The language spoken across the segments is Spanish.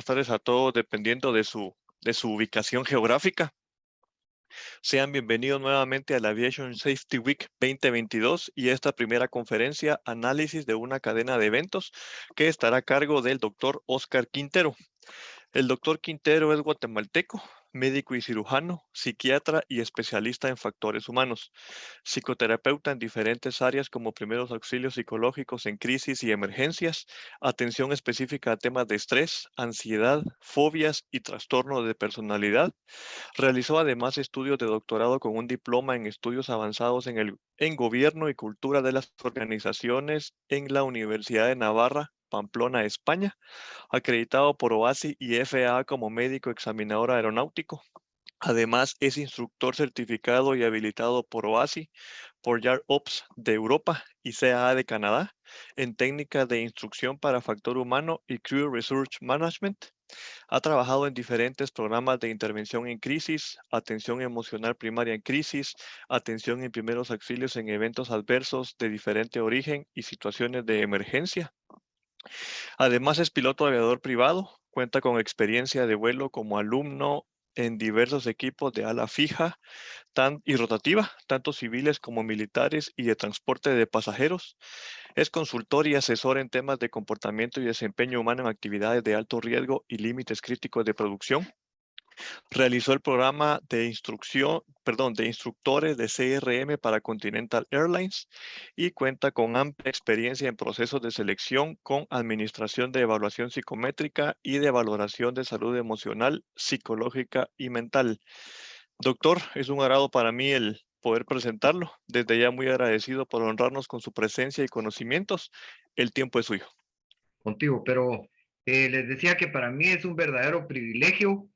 buenas tardes a todos, dependiendo de su ubicación geográfica. Sean bienvenidos nuevamente a la Aviation Safety Week 2022 y esta primera conferencia, análisis de una cadena de eventos, que estará a cargo del doctor Oscar Quintero. El doctor Quintero es guatemalteco, médico y cirujano, psiquiatra y especialista en factores humanos, psicoterapeuta en diferentes áreas como primeros auxilios psicológicos en crisis y emergencias, atención específica a temas de estrés, ansiedad, fobias y trastorno de personalidad. Realizó además estudios de doctorado con un diploma en estudios avanzados en gobierno y cultura de las organizaciones en la Universidad de Navarra, Pamplona, España, acreditado por OASI y FAA como médico examinador aeronáutico. Además, es instructor certificado y habilitado por OASI, por YAR Ops de Europa y CAA de Canadá en técnicas de instrucción para factor humano y Crew Research Management. Ha trabajado en diferentes programas de intervención en crisis, atención emocional primaria en crisis, atención en primeros auxilios en eventos adversos de diferente origen y situaciones de emergencia. Además, es piloto aviador privado, cuenta con experiencia de vuelo como alumno en diversos equipos de ala fija y rotativa, tanto civiles como militares y de transporte de pasajeros. Es consultor y asesor en temas de comportamiento y desempeño humano en actividades de alto riesgo y límites críticos de producción. Realizó el programa de de instructores de CRM para Continental Airlines y cuenta con amplia experiencia en procesos de selección con administración de evaluación psicométrica y de valoración de salud emocional, psicológica y mental. Doctor, es un agrado para mí el poder presentarlo. Desde ya muy agradecido por honrarnos con su presencia y conocimientos. El tiempo es suyo. Contigo, pero les decía que para mí es un verdadero privilegio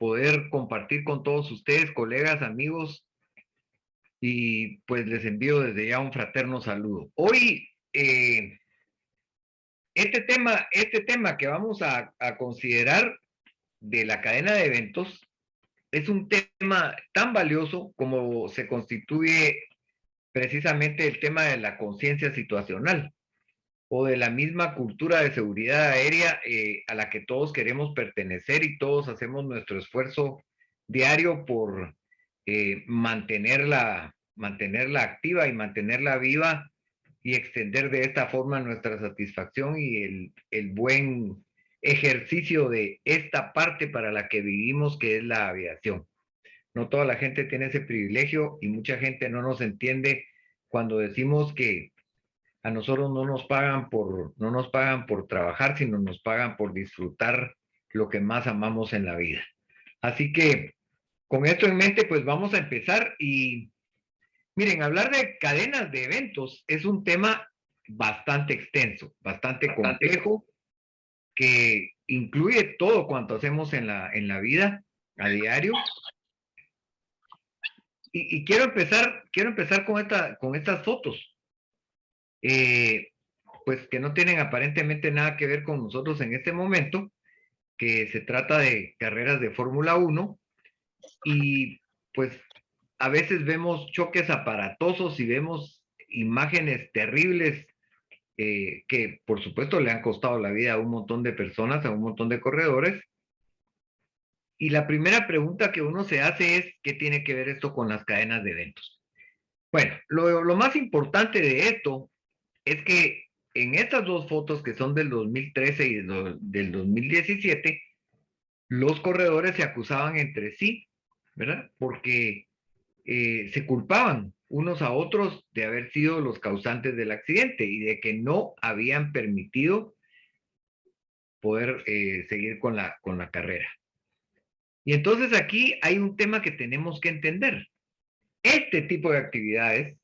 poder compartir con todos ustedes, colegas, amigos, y pues les envío desde ya un fraterno saludo. Hoy, este tema que vamos a considerar de la cadena de eventos es un tema tan valioso como se constituye precisamente el tema de la conciencia situacional o de la misma cultura de seguridad aérea a la que todos queremos pertenecer y todos hacemos nuestro esfuerzo diario por mantenerla activa y mantenerla viva y extender de esta forma nuestra satisfacción y el buen ejercicio de esta parte para la que vivimos, que es la aviación. No toda la gente tiene ese privilegio y mucha gente no nos entiende cuando decimos que a nosotros no nos pagan por trabajar, sino nos pagan por disfrutar lo que más amamos en la vida. Así que con esto en mente, pues vamos a empezar y miren, hablar de cadenas de eventos es un tema bastante extenso, bastante complejo, que incluye todo cuanto hacemos en la vida a diario. Y quiero empezar con estas fotos. Pues que no tienen aparentemente nada que ver con nosotros en este momento, que se trata de carreras de Fórmula 1 y pues a veces vemos choques aparatosos y vemos imágenes terribles que por supuesto le han costado la vida a un montón de personas, a un montón de corredores. Y la primera pregunta que uno se hace es, ¿qué tiene que ver esto con las cadenas de eventos? Bueno, lo más importante de esto es que en estas dos fotos que son del 2013 y del 2017, los corredores se acusaban entre sí, ¿verdad? Porque se culpaban unos a otros de haber sido los causantes del accidente y de que no habían permitido poder seguir con la carrera. Y entonces aquí hay un tema que tenemos que entender. Este tipo de actividades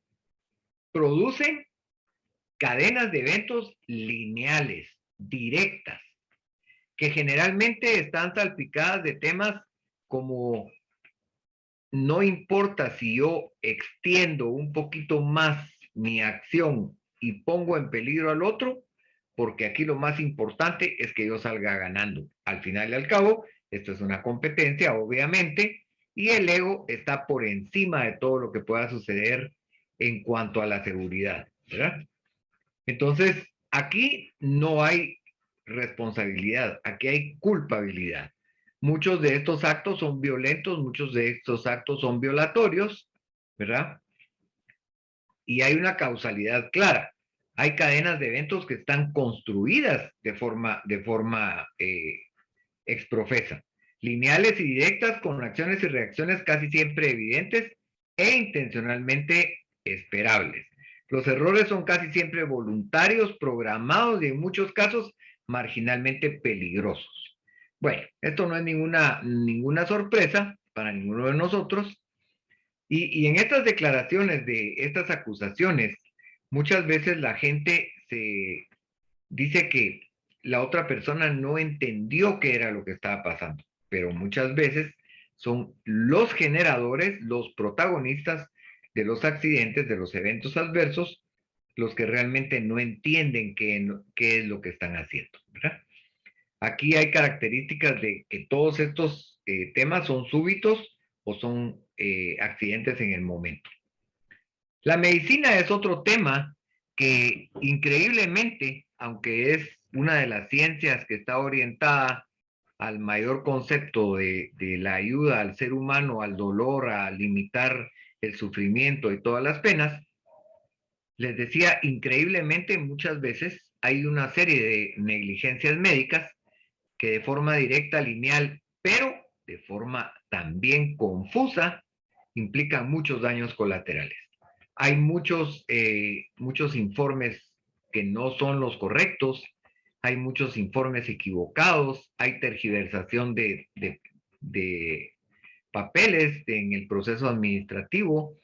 producen cadenas de eventos lineales, directas, que generalmente están salpicadas de temas como no importa si yo extiendo un poquito más mi acción y pongo en peligro al otro, porque aquí lo más importante es que yo salga ganando. Al final y al cabo, esto es una competencia, obviamente, y el ego está por encima de todo lo que pueda suceder en cuanto a la seguridad, ¿verdad? Entonces, aquí no hay responsabilidad, aquí hay culpabilidad. Muchos de estos actos son violentos, muchos de estos actos son violatorios, ¿verdad? Y hay una causalidad clara. Hay cadenas de eventos que están construidas de forma exprofesa, lineales y directas con acciones y reacciones casi siempre evidentes e intencionalmente esperables. Los errores son casi siempre voluntarios, programados y en muchos casos marginalmente peligrosos. Bueno, esto no es ninguna sorpresa para ninguno de nosotros. Y en estas declaraciones de estas acusaciones, muchas veces la gente se dice que la otra persona no entendió qué era lo que estaba pasando, pero muchas veces son los generadores, los protagonistas de los accidentes, de los eventos adversos, los que realmente no entienden qué es lo que están haciendo, ¿verdad? Aquí hay características de que todos estos temas son súbitos o son accidentes en el momento. La medicina es otro tema que increíblemente, aunque es una de las ciencias que está orientada al mayor concepto de la ayuda al ser humano, al dolor, a limitar el sufrimiento y todas las penas, les decía, increíblemente muchas veces hay una serie de negligencias médicas que de forma directa, lineal, pero de forma también confusa, implican muchos daños colaterales. Hay muchos informes que no son los correctos, hay muchos informes equivocados, hay tergiversación de papeles en el proceso administrativo.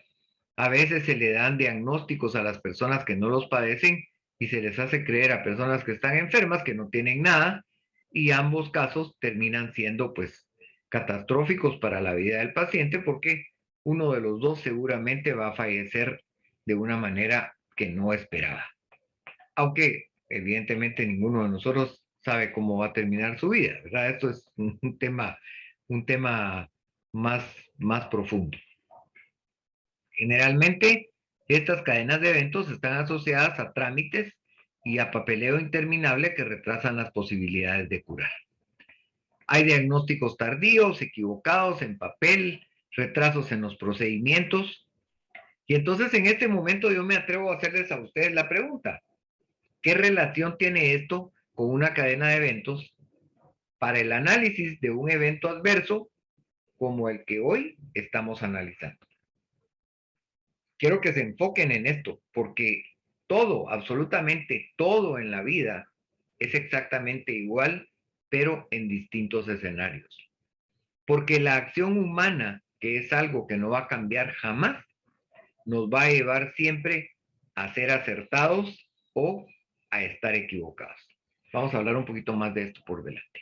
A veces se le dan diagnósticos a las personas que no los padecen y se les hace creer a personas que están enfermas que no tienen nada, y ambos casos terminan siendo pues catastróficos para la vida del paciente porque uno de los dos seguramente va a fallecer de una manera que no esperaba. Aunque evidentemente ninguno de nosotros sabe cómo va a terminar su vida, ¿verdad? Esto es un tema más profundo. Generalmente, estas cadenas de eventos están asociadas a trámites y a papeleo interminable que retrasan las posibilidades de curar. Hay diagnósticos tardíos, equivocados en papel, retrasos en los procedimientos. Y entonces en este momento yo me atrevo a hacerles a ustedes la pregunta: ¿qué relación tiene esto con una cadena de eventos para el análisis de un evento adverso como el que hoy estamos analizando? Quiero que se enfoquen en esto, porque todo, absolutamente todo en la vida es exactamente igual, pero en distintos escenarios. Porque la acción humana, que es algo que no va a cambiar jamás, nos va a llevar siempre a ser acertados o a estar equivocados. Vamos a hablar un poquito más de esto por delante.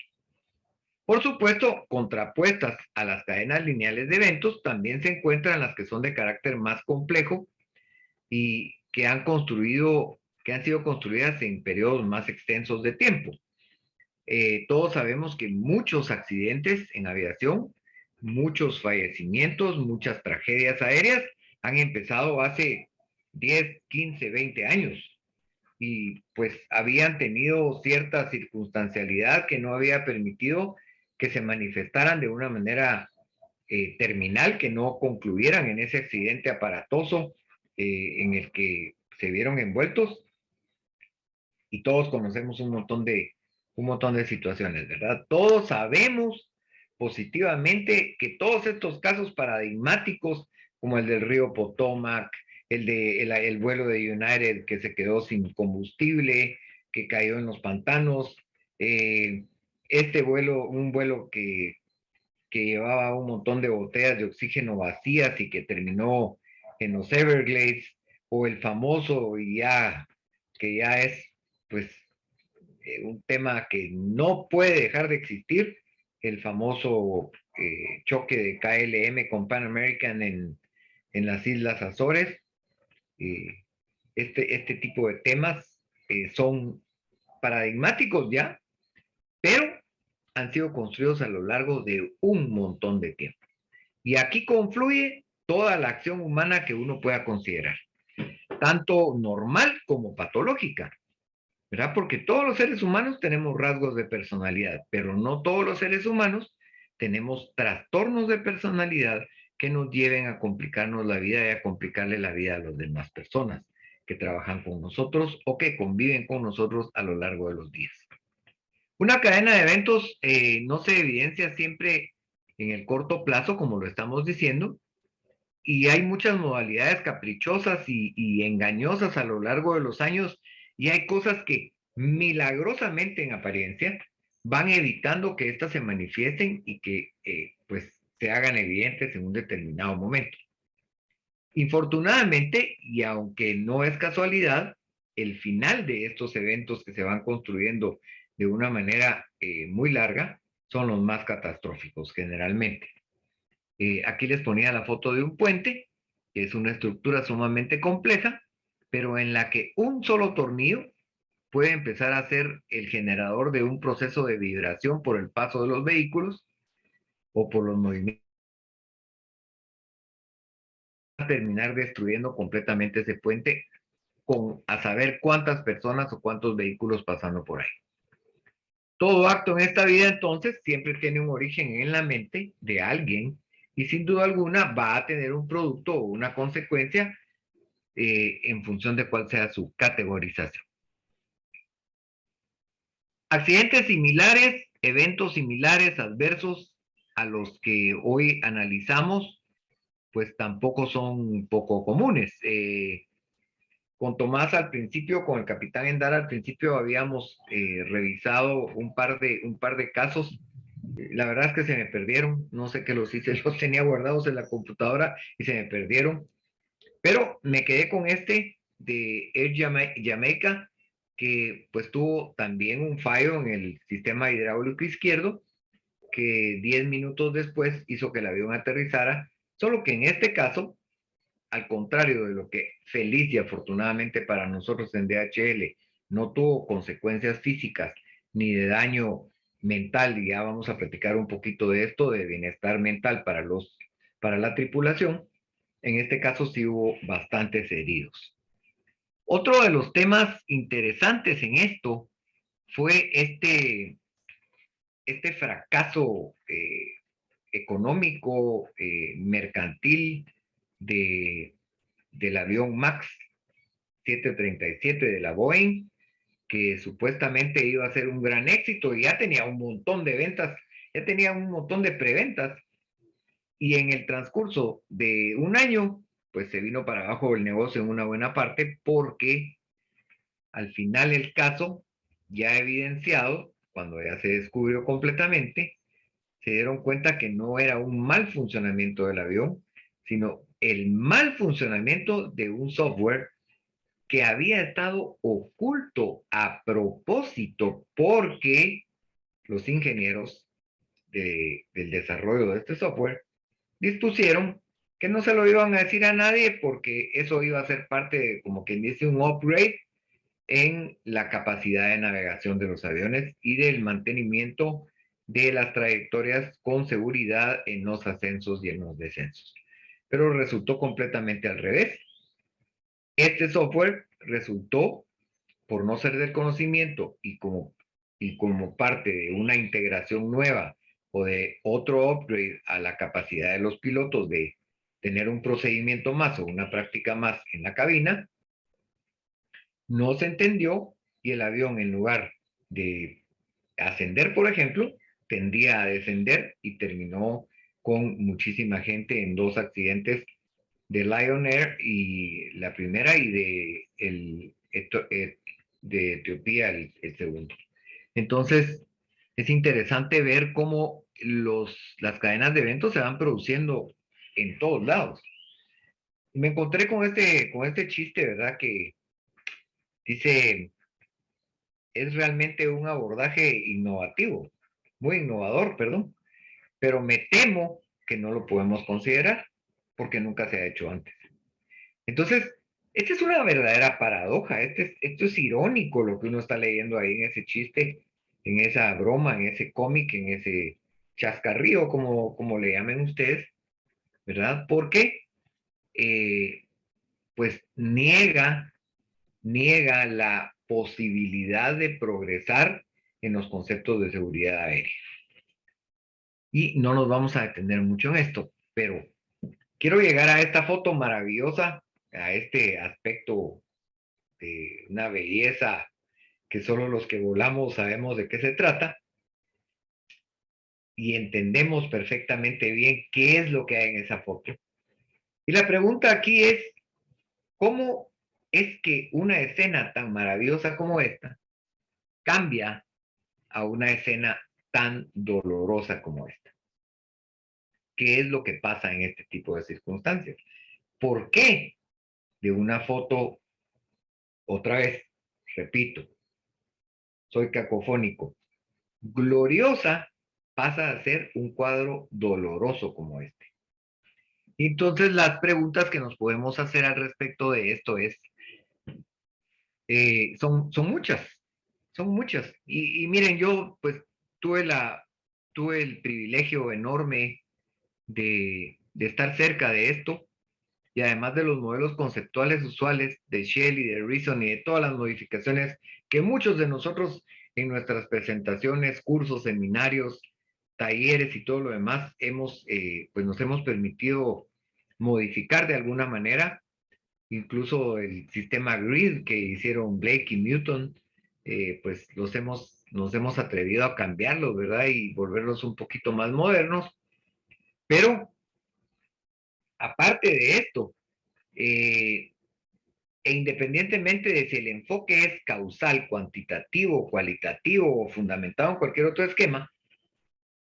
Por supuesto, contrapuestas a las cadenas lineales de eventos, también se encuentran las que son de carácter más complejo y que han sido construidas en periodos más extensos de tiempo. Todos sabemos que muchos accidentes en aviación, muchos fallecimientos, muchas tragedias aéreas han empezado hace 10, 15, 20 años y pues habían tenido cierta circunstancialidad que no había permitido que se manifestaran de una manera terminal, que no concluyeran en ese accidente aparatoso en el que se vieron envueltos, y todos conocemos un montón de situaciones, ¿verdad? Todos sabemos positivamente que todos estos casos paradigmáticos, como el del río Potomac, el vuelo de United que se quedó sin combustible, que cayó en los pantanos, un vuelo que llevaba un montón de botellas de oxígeno vacías y que terminó en los Everglades, o el famoso, que ya es pues un tema que no puede dejar de existir, el famoso choque de KLM con Pan American en las Islas Azores. Este tipo de temas son paradigmáticos ya, pero han sido construidos a lo largo de un montón de tiempo. Y aquí confluye toda la acción humana que uno pueda considerar, tanto normal como patológica. ¿verdad? Porque todos los seres humanos tenemos rasgos de personalidad, pero no todos los seres humanos tenemos trastornos de personalidad que nos lleven a complicarnos la vida y a complicarle la vida a las demás personas que trabajan con nosotros o que conviven con nosotros a lo largo de los días. Una cadena de eventos no se evidencia siempre en el corto plazo, como lo estamos diciendo, y hay muchas modalidades caprichosas y engañosas a lo largo de los años, y hay cosas que milagrosamente en apariencia van evitando que éstas se manifiesten y que pues se hagan evidentes en un determinado momento. Infortunadamente, y aunque no es casualidad, el final de estos eventos que se van construyendo de una manera muy larga son los más catastróficos generalmente. Aquí les ponía la foto de un puente, que es una estructura sumamente compleja, pero en la que un solo tornillo puede empezar a ser el generador de un proceso de vibración por el paso de los vehículos o por los movimientos, a terminar destruyendo completamente ese puente con a saber cuántas personas o cuántos vehículos pasando por ahí. Todo acto en esta vida entonces siempre tiene un origen en la mente de alguien y sin duda alguna va a tener un producto o una consecuencia en función de cuál sea su categorización. Accidentes similares, eventos similares, adversos a los que hoy analizamos, pues tampoco son poco comunes. Con Tomás al principio, con el capitán Endar al principio habíamos revisado un par de casos. La verdad es que se me perdieron, no sé qué los hice, los tenía guardados en la computadora y se me perdieron. Pero me quedé con este de Air Jamaica, que pues tuvo también un fallo en el sistema hidráulico izquierdo, que 10 minutos después hizo que el avión aterrizara, solo que en este caso, al contrario de lo que feliz y afortunadamente para nosotros en DHL, no tuvo consecuencias físicas ni de daño mental, y ya vamos a platicar un poquito de esto, de bienestar mental para la tripulación. En este caso sí hubo bastantes heridos. Otro de los temas interesantes en esto fue este fracaso económico, mercantil de, del avión MAX 737 de la Boeing, que supuestamente iba a ser un gran éxito y ya tenía un montón de ventas, ya tenía un montón de preventas, y en el transcurso de un año, pues se vino para abajo el negocio en una buena parte porque al final el caso, ya evidenciado, cuando ya se descubrió completamente, se dieron cuenta que no era un mal funcionamiento del avión, sino el mal funcionamiento de un software que había estado oculto a propósito porque los ingenieros del desarrollo de este software dispusieron que no se lo iban a decir a nadie porque eso iba a ser parte de, como quien dice, un upgrade en la capacidad de navegación de los aviones y del mantenimiento de las trayectorias con seguridad en los ascensos y en los descensos. Pero resultó completamente al revés. Este software resultó, por no ser del conocimiento y como parte de una integración nueva o de otro upgrade a la capacidad de los pilotos de tener un procedimiento más o una práctica más en la cabina, no se entendió y el avión, en lugar de ascender, por ejemplo, tendía a descender y terminó con muchísima gente en dos accidentes de Lion Air, y la primera, y de Etiopía el segundo. Entonces, es interesante ver cómo las cadenas de eventos se van produciendo en todos lados. Me encontré con este chiste, ¿verdad? Que dice, es realmente un abordaje innovativo, muy innovador, perdón, pero me temo que no lo podemos considerar porque nunca se ha hecho antes. Entonces, esta es una verdadera paradoja, esto es irónico lo que uno está leyendo ahí en ese chiste, en esa broma, en ese cómic, en ese chascarrío, como le llamen ustedes, ¿verdad? Porque, pues, niega posibilidad de progresar en los conceptos de seguridad aérea. Y no nos vamos a detener mucho en esto, pero quiero llegar a esta foto maravillosa, a este aspecto de una belleza que solo los que volamos sabemos de qué se trata y entendemos perfectamente bien qué es lo que hay en esa foto. Y la pregunta aquí es, ¿cómo es que una escena tan maravillosa como esta cambia a una escena tan dolorosa como esta? ¿Qué es lo que pasa en este tipo de circunstancias? ¿Por qué de una foto, otra vez, repito, soy cacofónico, gloriosa, pasa a ser un cuadro doloroso como este? Entonces, las preguntas que nos podemos hacer al respecto de esto es, son muchas, son muchas. Y miren, yo pues tuve, tuve el privilegio enorme de estar cerca de esto y además de los modelos conceptuales usuales de Shell y de Reason y de todas las modificaciones que muchos de nosotros en nuestras presentaciones, cursos, seminarios, talleres y todo lo demás pues nos hemos permitido modificar de alguna manera, incluso el sistema GRID que hicieron Blake y Newton, pues nos hemos atrevido a cambiarlos, ¿verdad? Y volverlos un poquito más modernos, pero aparte de esto, e independientemente de si el enfoque es causal, cuantitativo, cualitativo o fundamentado en cualquier otro esquema,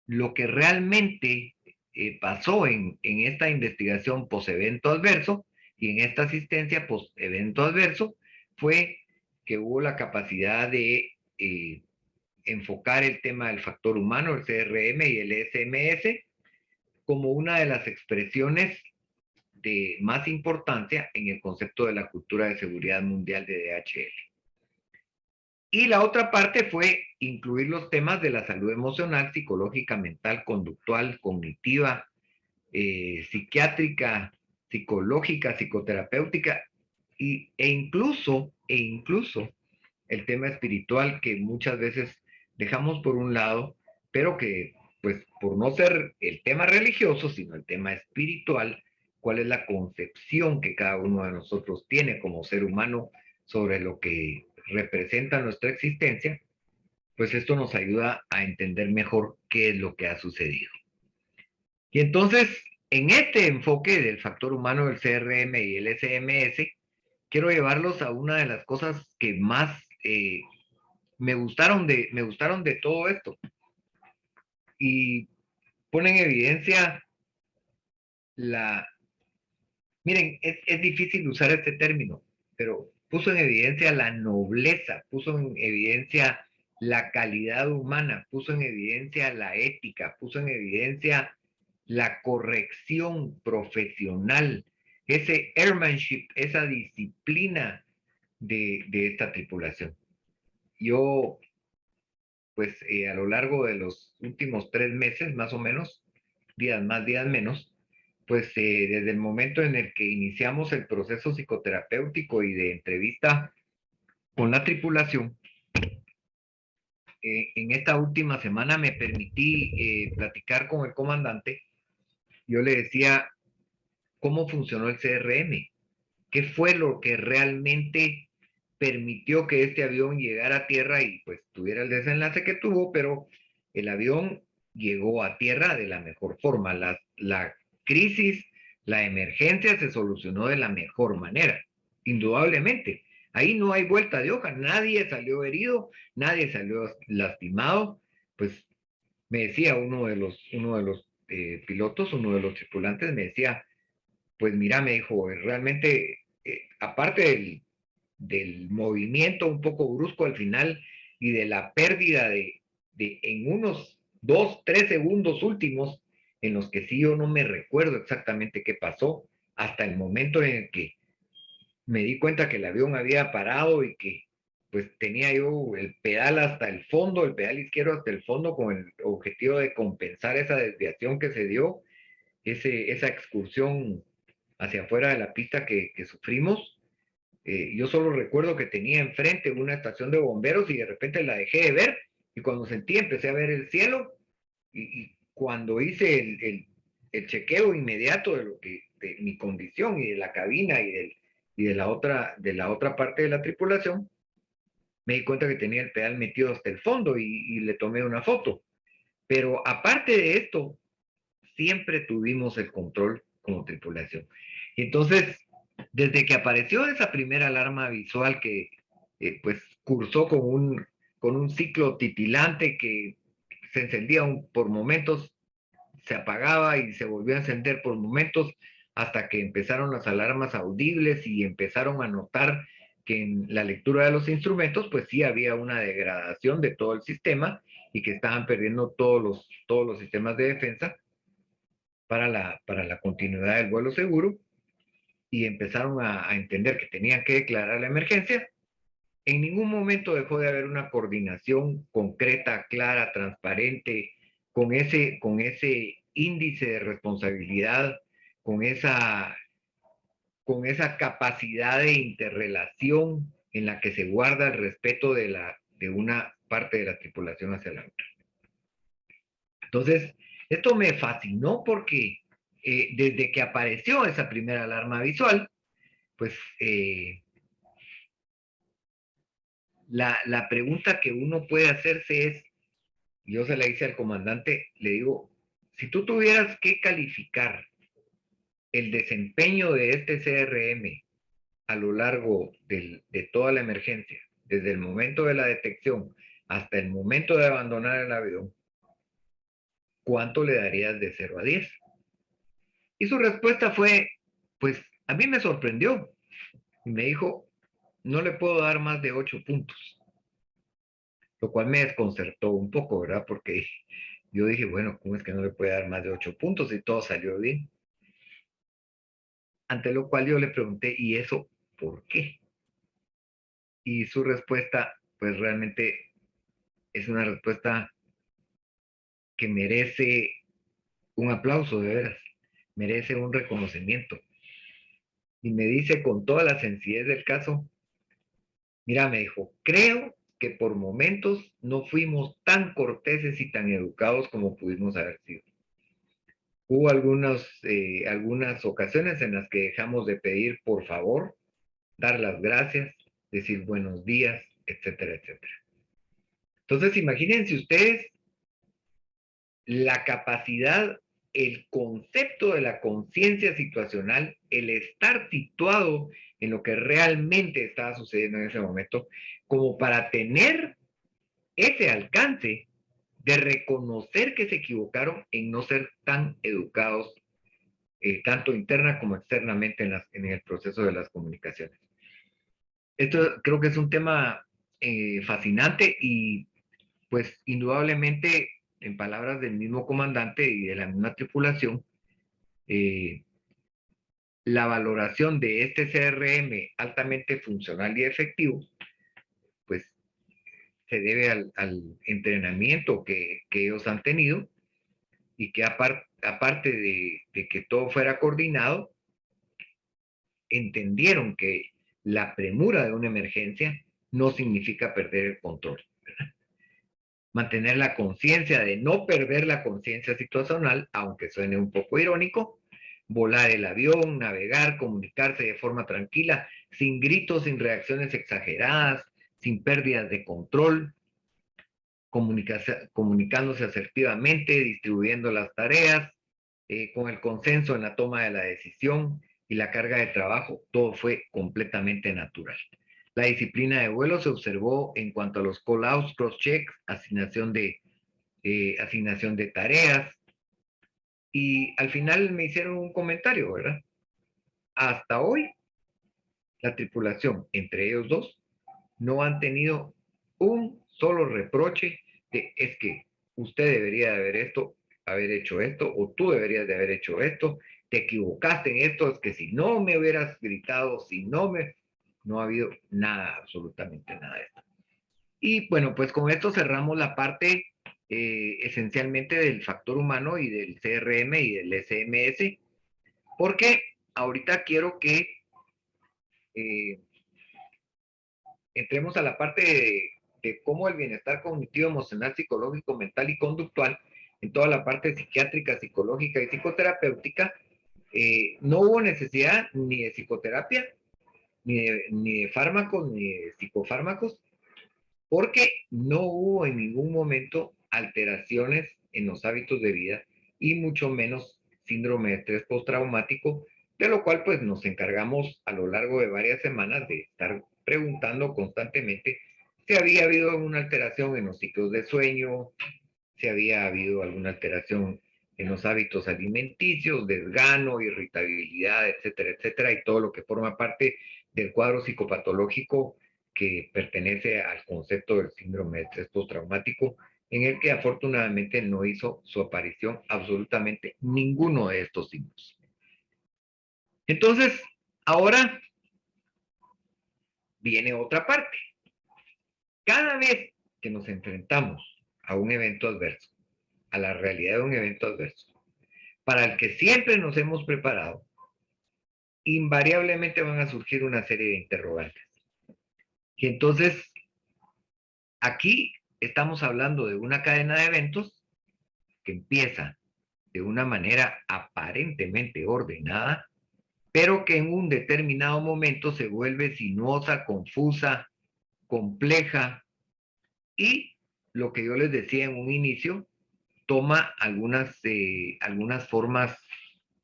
lo que realmente pasó en esta investigación post-evento adverso y en esta asistencia post-evento adverso fue que hubo la capacidad de enfocar el tema del factor humano, el CRM y el SMS, como una de las expresiones de más importancia en el concepto de la cultura de seguridad mundial de DHL. Y la otra parte fue incluir los temas de la salud emocional, psicológica, mental, conductual, cognitiva, psiquiátrica, psicológica, psicoterapéutica e incluso el tema espiritual que muchas veces dejamos por un lado, pero que pues por no ser el tema religioso, sino el tema espiritual, cuál es la concepción que cada uno de nosotros tiene como ser humano sobre lo que representa nuestra existencia, pues esto nos ayuda a entender mejor qué es lo que ha sucedido. Y entonces, en este enfoque del factor humano, del CRM y el SMS, quiero llevarlos a una de las cosas que más me gustaron de todo esto. Y pone en evidencia miren, es difícil usar este término, pero puso en evidencia la nobleza, puso en evidencia la calidad humana, puso en evidencia la ética, puso en evidencia la corrección profesional, ese airmanship, esa disciplina de esta tripulación. Yo, pues a lo largo de los últimos 3 meses, más o menos, días más, días menos, pues desde el momento en el que iniciamos el proceso psicoterapéutico y de entrevista con la tripulación, en esta última semana me permití platicar con el comandante. Yo le decía cómo funcionó el CRM, qué fue lo que realmente permitió que este avión llegara a tierra y pues tuviera el desenlace que tuvo, pero el avión llegó a tierra de la mejor forma. La crisis, la emergencia se solucionó de la mejor manera, indudablemente. Ahí no hay vuelta de hoja, nadie salió herido, nadie salió lastimado. Pues me decía uno de los pilotos, uno de los tripulantes, me decía, pues mira, me dijo, realmente, aparte del movimiento un poco brusco al final y de la pérdida en unos 2, 3 segundos últimos, en los que sí yo no me recuerdo exactamente qué pasó, hasta el momento en el que me di cuenta que el avión había parado y que pues tenía yo el pedal hasta el fondo, el pedal izquierdo hasta el fondo con el objetivo de compensar esa desviación que se dio, esa excursión hacia afuera de la pista que sufrimos. Yo solo recuerdo que tenía enfrente una estación de bomberos y de repente la dejé de ver, y cuando sentí empecé a ver el cielo, y cuando hice el chequeo inmediato de mi condición y de la cabina y de la otra parte de la tripulación, me di cuenta que tenía el pedal metido hasta el fondo y le tomé una foto. Pero aparte de esto, siempre tuvimos el control como tripulación. Entonces, desde que apareció esa primera alarma visual que pues cursó con un ciclo titilante que se encendía por momentos, se apagaba y se volvió a encender por momentos, hasta que empezaron las alarmas audibles y empezaron a notar que en la lectura de los instrumentos, pues sí había una degradación de todo el sistema y que estaban perdiendo todos los sistemas de defensa para la continuidad del vuelo seguro, y empezaron a entender que tenían que declarar la emergencia. En ningún momento dejó de haber una coordinación concreta, clara, transparente, con ese índice de responsabilidad, con con esa capacidad de interrelación en la que se guarda el respeto de una parte de la tripulación hacia la otra. Entonces, esto me fascinó porque desde que apareció esa primera alarma visual, pues la pregunta que uno puede hacerse es, yo se la hice al comandante, le digo, si tú tuvieras que calificar el desempeño de este CRM a lo largo de toda la emergencia, desde el momento de la detección hasta el momento de abandonar el avión, ¿cuánto le darías de 0 a 10? Y su respuesta fue, pues a mí me sorprendió. Y me dijo, no le puedo dar más de 8 puntos. Lo cual me desconcertó un poco, ¿verdad? Porque yo dije, bueno, ¿cómo es que no le puede dar más de 8 puntos si todo salió bien? Ante lo cual yo le pregunté, ¿y eso por qué? Y su respuesta, pues realmente es una respuesta que merece un aplauso, de veras, merece un reconocimiento. Y me dice con toda la sencillez del caso, mira, me dijo, creo que por momentos no fuimos tan corteses y tan educados como pudimos haber sido. Hubo algunas ocasiones en las que dejamos de pedir por favor, dar las gracias, decir buenos días, etcétera, etcétera. Entonces, imagínense ustedes la capacidad, el concepto de la conciencia situacional, el estar situado en lo que realmente estaba sucediendo en ese momento, como para tener ese alcance de reconocer que se equivocaron en no ser tan educados, tanto interna como externamente en el proceso de las comunicaciones. Esto creo que es un tema fascinante y pues indudablemente, en palabras del mismo comandante y de la misma tripulación, eh, la valoración de este CRM altamente funcional y efectivo, pues se debe al entrenamiento que ellos han tenido, y que aparte de que todo fuera coordinado, entendieron que la premura de una emergencia no significa perder el control. Mantener la conciencia de no perder la conciencia situacional, aunque suene un poco irónico, volar el avión, navegar, comunicarse de forma tranquila, sin gritos, sin reacciones exageradas, sin pérdidas de control, comunicándose asertivamente, distribuyendo las tareas, con el consenso en la toma de la decisión y la carga de trabajo, todo fue completamente natural. La disciplina de vuelo se observó en cuanto a los call-outs, cross-checks, asignación de tareas, y al final me hicieron un comentario, ¿verdad? Hasta hoy, la tripulación, entre ellos dos, no han tenido un solo reproche de es que usted debería de haber hecho esto, o tú deberías de haber hecho esto, te equivocaste en esto, es que si no me hubieras gritado, si no me... No ha habido nada, absolutamente nada de esto. Y bueno, pues con esto cerramos la parte esencialmente del factor humano y del CRM y del SMS, porque ahorita quiero que entremos a la parte de cómo el bienestar cognitivo, emocional, psicológico, mental y conductual, en toda la parte psiquiátrica, psicológica y psicoterapéutica, no hubo necesidad ni de psicoterapia, ni de fármacos, ni de psicofármacos, porque no hubo en ningún momento alteraciones en los hábitos de vida y mucho menos síndrome de estrés postraumático, de lo cual pues nos encargamos a lo largo de varias semanas de estar preguntando constantemente si había habido alguna alteración en los ciclos de sueño, si había habido alguna alteración en los hábitos alimenticios, desgano, irritabilidad, etcétera, etcétera, y todo lo que forma parte del cuadro psicopatológico que pertenece al concepto del síndrome de estrés postraumático, en el que afortunadamente no hizo su aparición absolutamente ninguno de estos signos. Entonces, ahora viene otra parte. Cada vez que nos enfrentamos a un evento adverso, a la realidad de un evento adverso, para el que siempre nos hemos preparado, invariablemente van a surgir una serie de interrogantes. Y entonces, aquí estamos hablando de una cadena de eventos que empieza de una manera aparentemente ordenada, pero que en un determinado momento se vuelve sinuosa, confusa, compleja y, lo que yo les decía en un inicio, toma algunas formas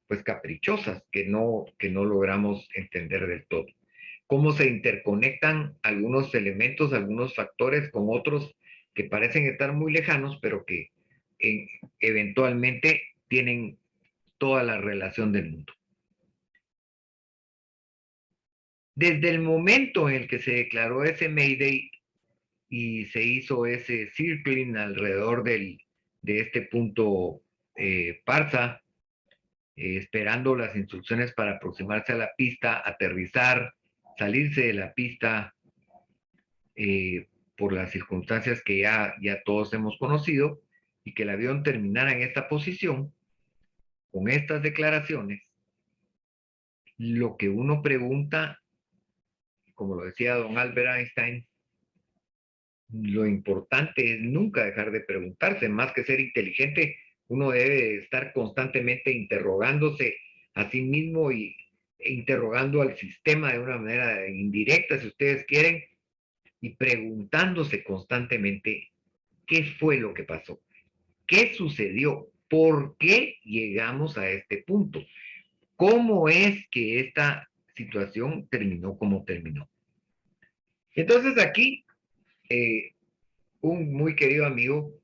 pues caprichosas que no logramos entender del todo. Cómo se interconectan algunos elementos, algunos factores con otros que parecen estar muy lejanos, pero que eventualmente tienen toda la relación del mundo. Desde el momento en el que se declaró ese Mayday y se hizo ese circling alrededor de este punto Parsa, esperando las instrucciones para aproximarse a la pista, aterrizar, salirse de la pista por las circunstancias que ya todos hemos conocido, y que el avión terminara en esta posición, con estas declaraciones, lo que uno pregunta, como lo decía don Albert Einstein, lo importante es nunca dejar de preguntarse. Más que ser inteligente, uno debe estar constantemente interrogándose a sí mismo e interrogando al sistema de una manera indirecta, si ustedes quieren, y preguntándose constantemente qué fue lo que pasó, qué sucedió, por qué llegamos a este punto, cómo es que esta situación terminó como terminó. Entonces aquí, un muy querido amigo,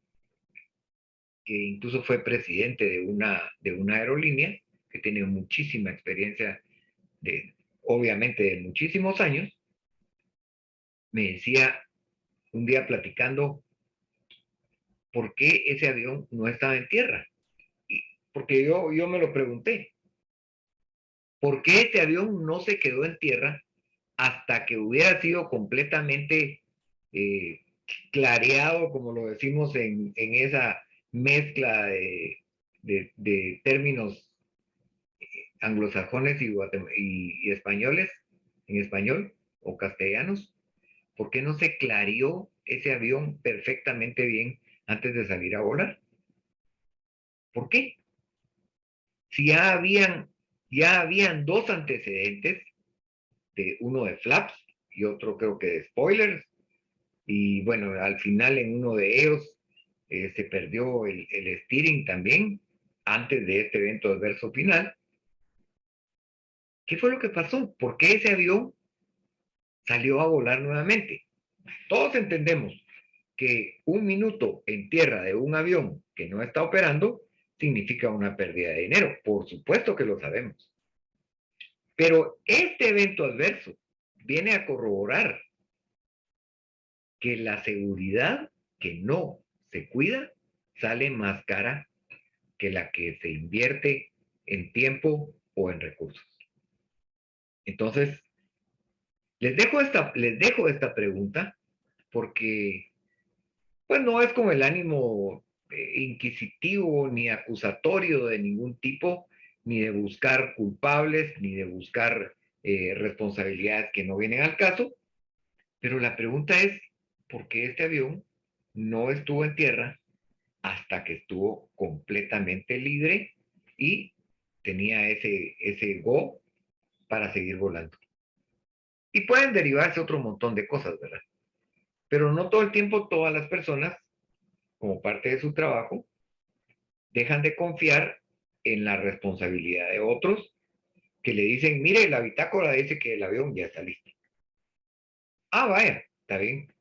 que incluso fue presidente de una aerolínea, que tiene muchísima experiencia, obviamente de muchísimos años, me decía un día platicando por qué ese avión no estaba en tierra. Porque yo me lo pregunté, ¿por qué ese avión no se quedó en tierra hasta que hubiera sido completamente eh, clareado, como lo decimos en esa mezcla de términos anglosajones y españoles, en español o castellanos? ¿Por qué no se clareó ese avión perfectamente bien antes de salir a volar? ¿Por qué? Si ya habían dos antecedentes, uno de flaps y otro creo que de spoilers, y bueno, al final en uno de ellos se perdió el steering también, antes de este evento adverso final. ¿Qué fue lo que pasó? ¿Por qué ese avión salió a volar nuevamente? Todos entendemos que un minuto en tierra de un avión que no está operando significa una pérdida de dinero. Por supuesto que lo sabemos. Pero este evento adverso viene a corroborar que la seguridad que no se cuida sale más cara que la que se invierte en tiempo o en recursos. Entonces, les dejo esta pregunta porque pues no es con el ánimo inquisitivo ni acusatorio de ningún tipo, ni de buscar culpables, ni de buscar responsabilidades que no vienen al caso, Pero la pregunta es, ¿por qué este avión no estuvo en tierra hasta que estuvo completamente libre y tenía ese go para seguir volando? Y pueden derivarse otro montón de cosas, ¿verdad? Pero no todo el tiempo todas las personas, como parte de su trabajo, dejan de confiar en la responsabilidad de otros que le dicen, mire, la bitácora dice que el avión ya está listo. Ah, vaya, está bien.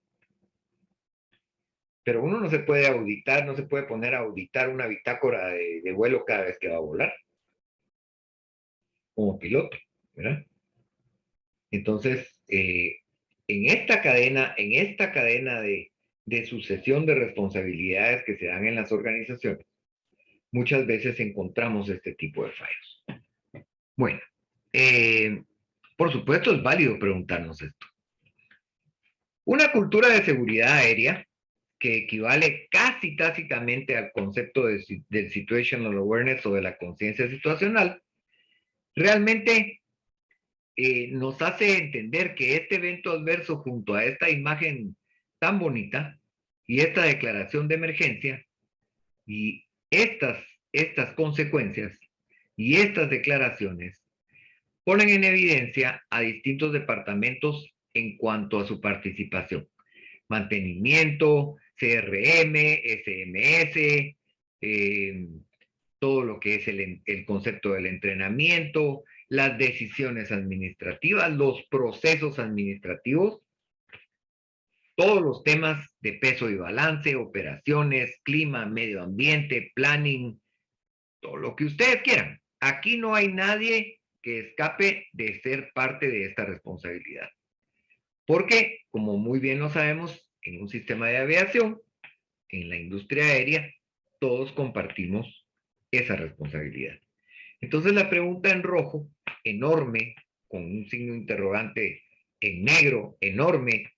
Pero uno no se puede auditar, no se puede poner a auditar una bitácora de vuelo cada vez que va a volar, como piloto, ¿verdad? Entonces, en esta cadena de sucesión de responsabilidades que se dan en las organizaciones, muchas veces encontramos este tipo de fallos. Bueno, eh, por supuesto es válido preguntarnos esto. Una cultura de seguridad aérea que equivale casi tácitamente al concepto del situational awareness o de la conciencia situacional, realmente nos hace entender que este evento adverso junto a esta imagen tan bonita y esta declaración de emergencia y estas consecuencias y estas declaraciones ponen en evidencia a distintos departamentos en cuanto a su participación. Mantenimiento, CRM, SMS, todo lo que es el concepto del entrenamiento, las decisiones administrativas, los procesos administrativos, todos los temas de peso y balance, operaciones, clima, medio ambiente, planning, todo lo que ustedes quieran. Aquí no hay nadie que escape de ser parte de esta responsabilidad. Porque, como muy bien lo sabemos, en un sistema de aviación, en la industria aérea, todos compartimos esa responsabilidad. Entonces la pregunta en rojo, enorme, con un signo de interrogante en negro, enorme,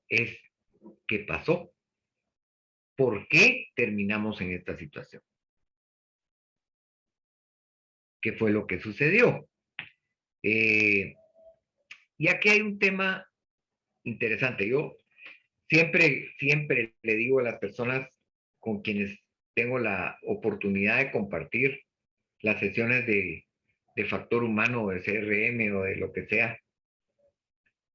es ¿qué pasó? ¿Por qué terminamos en esta situación? ¿Qué fue lo que sucedió? Eh, y aquí hay un tema interesante. Yo siempre le digo a las personas con quienes tengo la oportunidad de compartir las sesiones de factor humano o de CRM o de lo que sea,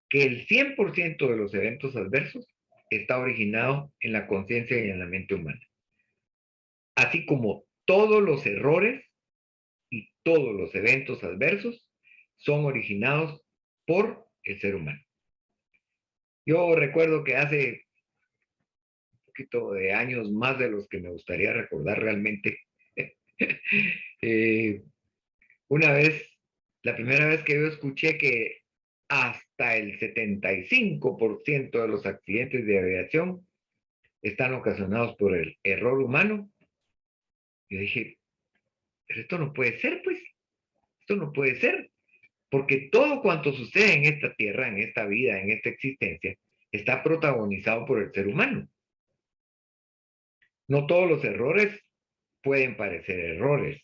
que el 100% de los eventos adversos está originado en la conciencia y en la mente humana. Así como todos los errores y todos los eventos adversos son originados por el ser humano. Yo recuerdo que hace un poquito de años, más de los que me gustaría recordar realmente, eh, una vez, la primera vez que yo escuché que hasta el 75% de los accidentes de aviación están ocasionados por el error humano, yo dije, pero esto no puede ser, pues, esto no puede ser, porque todo cuanto sucede en esta tierra, en esta vida, en esta existencia, está protagonizado por el ser humano. No todos los errores pueden parecer errores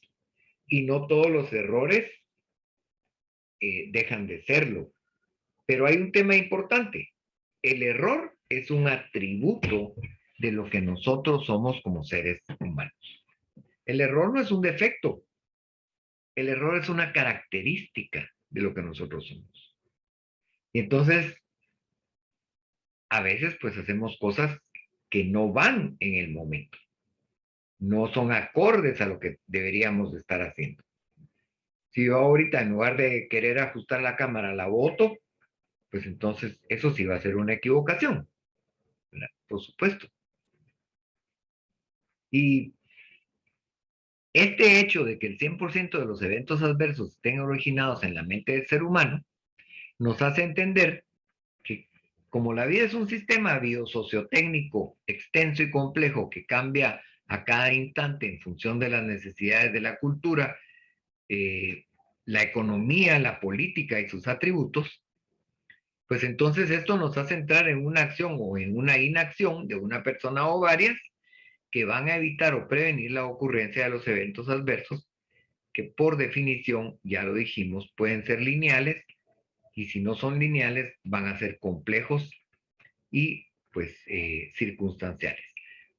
y no todos los errores dejan de serlo. Pero hay un tema importante. El error es un atributo de lo que nosotros somos como seres humanos. El error no es un defecto. El error es una característica de lo que nosotros somos. Y entonces, a veces pues hacemos cosas que no van en el momento. No son acordes a lo que deberíamos de estar haciendo. Si yo ahorita en lugar de querer ajustar la cámara la boto, pues entonces eso sí va a ser una equivocación, ¿verdad? Por supuesto. Y este hecho de que el 100% de los eventos adversos estén originados en la mente del ser humano nos hace entender que como la vida es un sistema biosociotécnico extenso y complejo que cambia a cada instante en función de las necesidades de la cultura, la economía, la política y sus atributos, pues entonces esto nos hace entrar en una acción o en una inacción de una persona o varias que van a evitar o prevenir la ocurrencia de los eventos adversos que por definición, ya lo dijimos, pueden ser lineales y si no son lineales van a ser complejos y pues circunstanciales.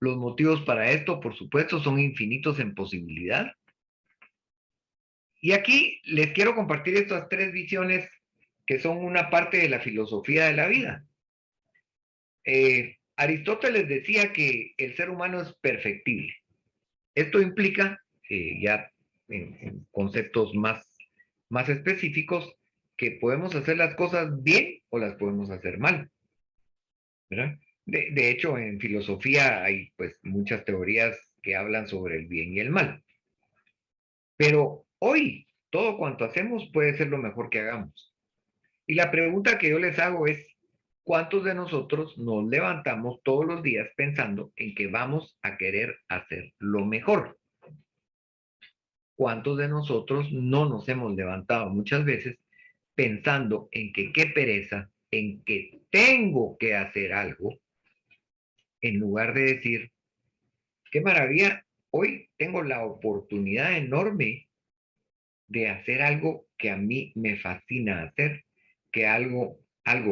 Los motivos para esto, por supuesto, son infinitos en posibilidad. Y aquí les quiero compartir estas tres visiones que son una parte de la filosofía de la vida. Aristóteles decía que el ser humano es perfectible. Esto implica, ya en conceptos más específicos, que podemos hacer las cosas bien o las podemos hacer mal, ¿verdad? De hecho, en filosofía hay pues muchas teorías que hablan sobre el bien y el mal. Pero hoy, todo cuanto hacemos puede ser lo mejor que hagamos. Y la pregunta que yo les hago es, ¿cuántos de nosotros nos levantamos todos los días pensando en que vamos a querer hacer lo mejor? ¿Cuántos de nosotros no nos hemos levantado muchas veces pensando en que qué pereza, en que tengo que hacer algo, en lugar de decir, qué maravilla, hoy tengo la oportunidad enorme de hacer algo que a mí me fascina hacer, que algo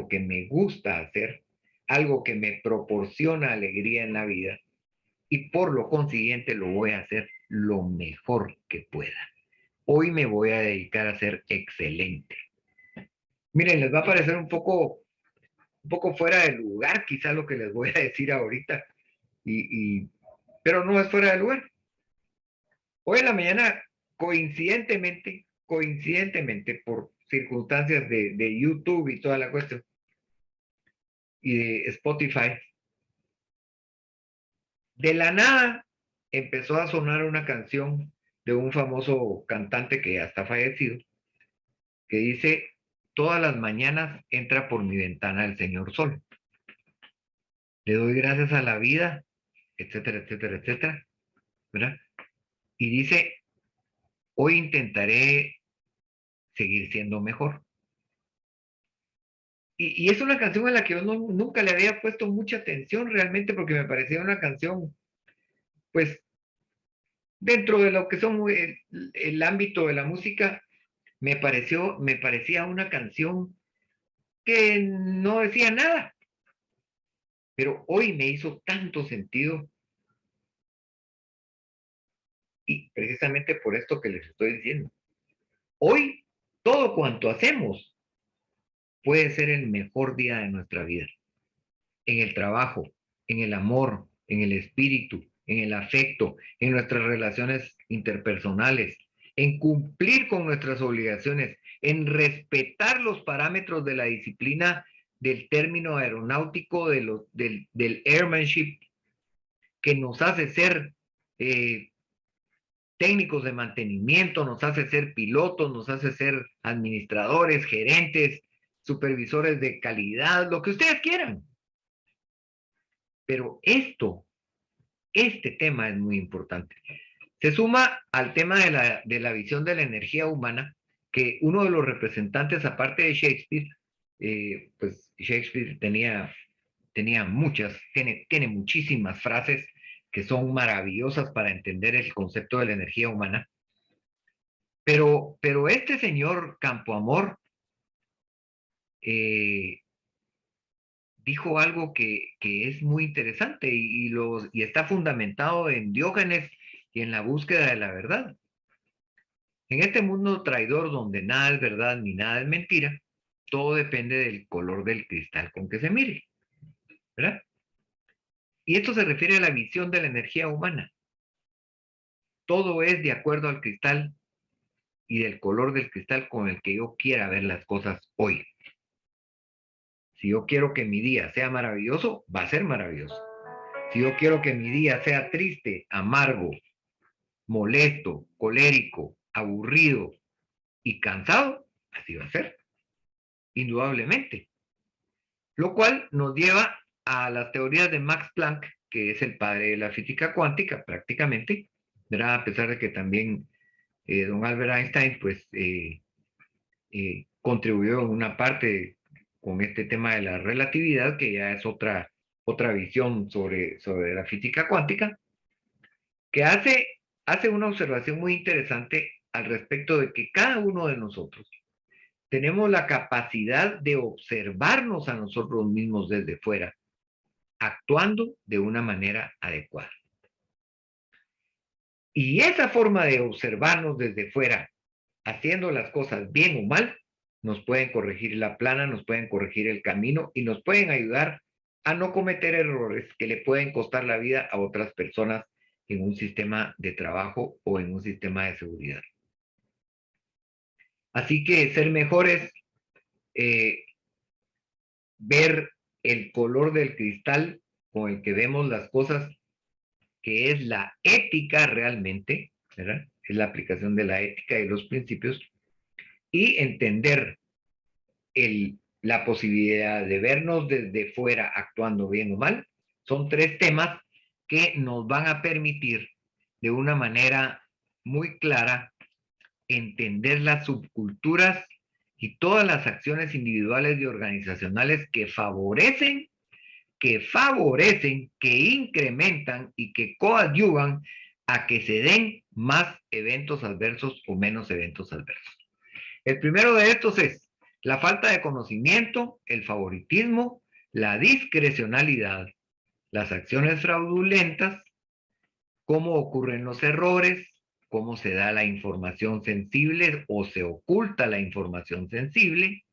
que me gusta hacer, algo que me proporciona alegría en la vida y por lo consiguiente lo voy a hacer lo mejor que pueda. Hoy me voy a dedicar a ser excelente. Miren, les va a parecer un poco fuera de lugar quizá lo que les voy a decir ahorita, pero no es fuera de lugar. Hoy en la mañana, coincidentemente por circunstancias de YouTube y toda la cuestión, y de Spotify, de la nada empezó a sonar una canción de un famoso cantante que ya está fallecido, que dice, todas las mañanas entra por mi ventana el señor Sol. Le doy gracias a la vida, etcétera, etcétera, etcétera, ¿verdad? Y dice, hoy intentaré seguir siendo mejor. Y es una canción a la que yo nunca le había puesto mucha atención realmente porque me parecía una canción, pues, dentro de lo que son el ámbito de la música, me parecía una canción que no decía nada, pero hoy me hizo tanto sentido y precisamente por esto que les estoy diciendo. Hoy, todo cuanto hacemos puede ser el mejor día de nuestra vida. En el trabajo, en el amor, en el espíritu, en el afecto, en nuestras relaciones interpersonales, en cumplir con nuestras obligaciones, en respetar los parámetros de la disciplina del término aeronáutico del airmanship, que nos hace ser técnicos de mantenimiento, nos hace ser pilotos, nos hace ser administradores, gerentes, supervisores de calidad, lo que ustedes quieran. Pero este tema es muy importante. Se suma al tema de la visión de la energía humana, que uno de los representantes, aparte de Shakespeare, pues Shakespeare tiene muchísimas frases que son maravillosas para entender el concepto de la energía humana. Pero este señor Campoamor dijo algo que es muy interesante y está fundamentado en Diógenes y en la búsqueda de la verdad. En este mundo traidor donde nada es verdad ni nada es mentira, todo depende del color del cristal con que se mire, ¿verdad? Y esto se refiere a la visión de la energía humana. Todo es de acuerdo al cristal y del color del cristal con el que yo quiera ver las cosas hoy. Si yo quiero que mi día sea maravilloso, va a ser maravilloso. Si yo quiero que mi día sea triste, amargo, molesto, colérico, aburrido y cansado, así va a ser, indudablemente. Lo cual nos lleva a las teorías de Max Planck, que es el padre de la física cuántica prácticamente, ¿verdad? A pesar de que también don Albert Einstein pues contribuyó en una parte con este tema de la relatividad, que ya es otra visión sobre la física cuántica, que hace una observación muy interesante al respecto de que cada uno de nosotros tenemos la capacidad de observarnos a nosotros mismos desde fuera actuando de una manera adecuada. Y esa forma de observarnos desde fuera, haciendo las cosas bien o mal, nos pueden corregir la plana, nos pueden corregir el camino y nos pueden ayudar a no cometer errores que le pueden costar la vida a otras personas en un sistema de trabajo o en un sistema de seguridad. Así que ser mejores, ver el color del cristal con el que vemos las cosas, que es la ética realmente, ¿verdad? Es la aplicación de la ética y los principios, y entender la posibilidad de vernos desde fuera actuando bien o mal, son tres temas que nos van a permitir de una manera muy clara entender las subculturas y todas las acciones individuales y organizacionales que favorecen, que incrementan y que coadyuvan a que se den más eventos adversos o menos eventos adversos. El primero de estos es la falta de conocimiento, el favoritismo, la discrecionalidad, las acciones fraudulentas, cómo ocurren los errores, cómo se da la información sensible o se oculta la información sensible,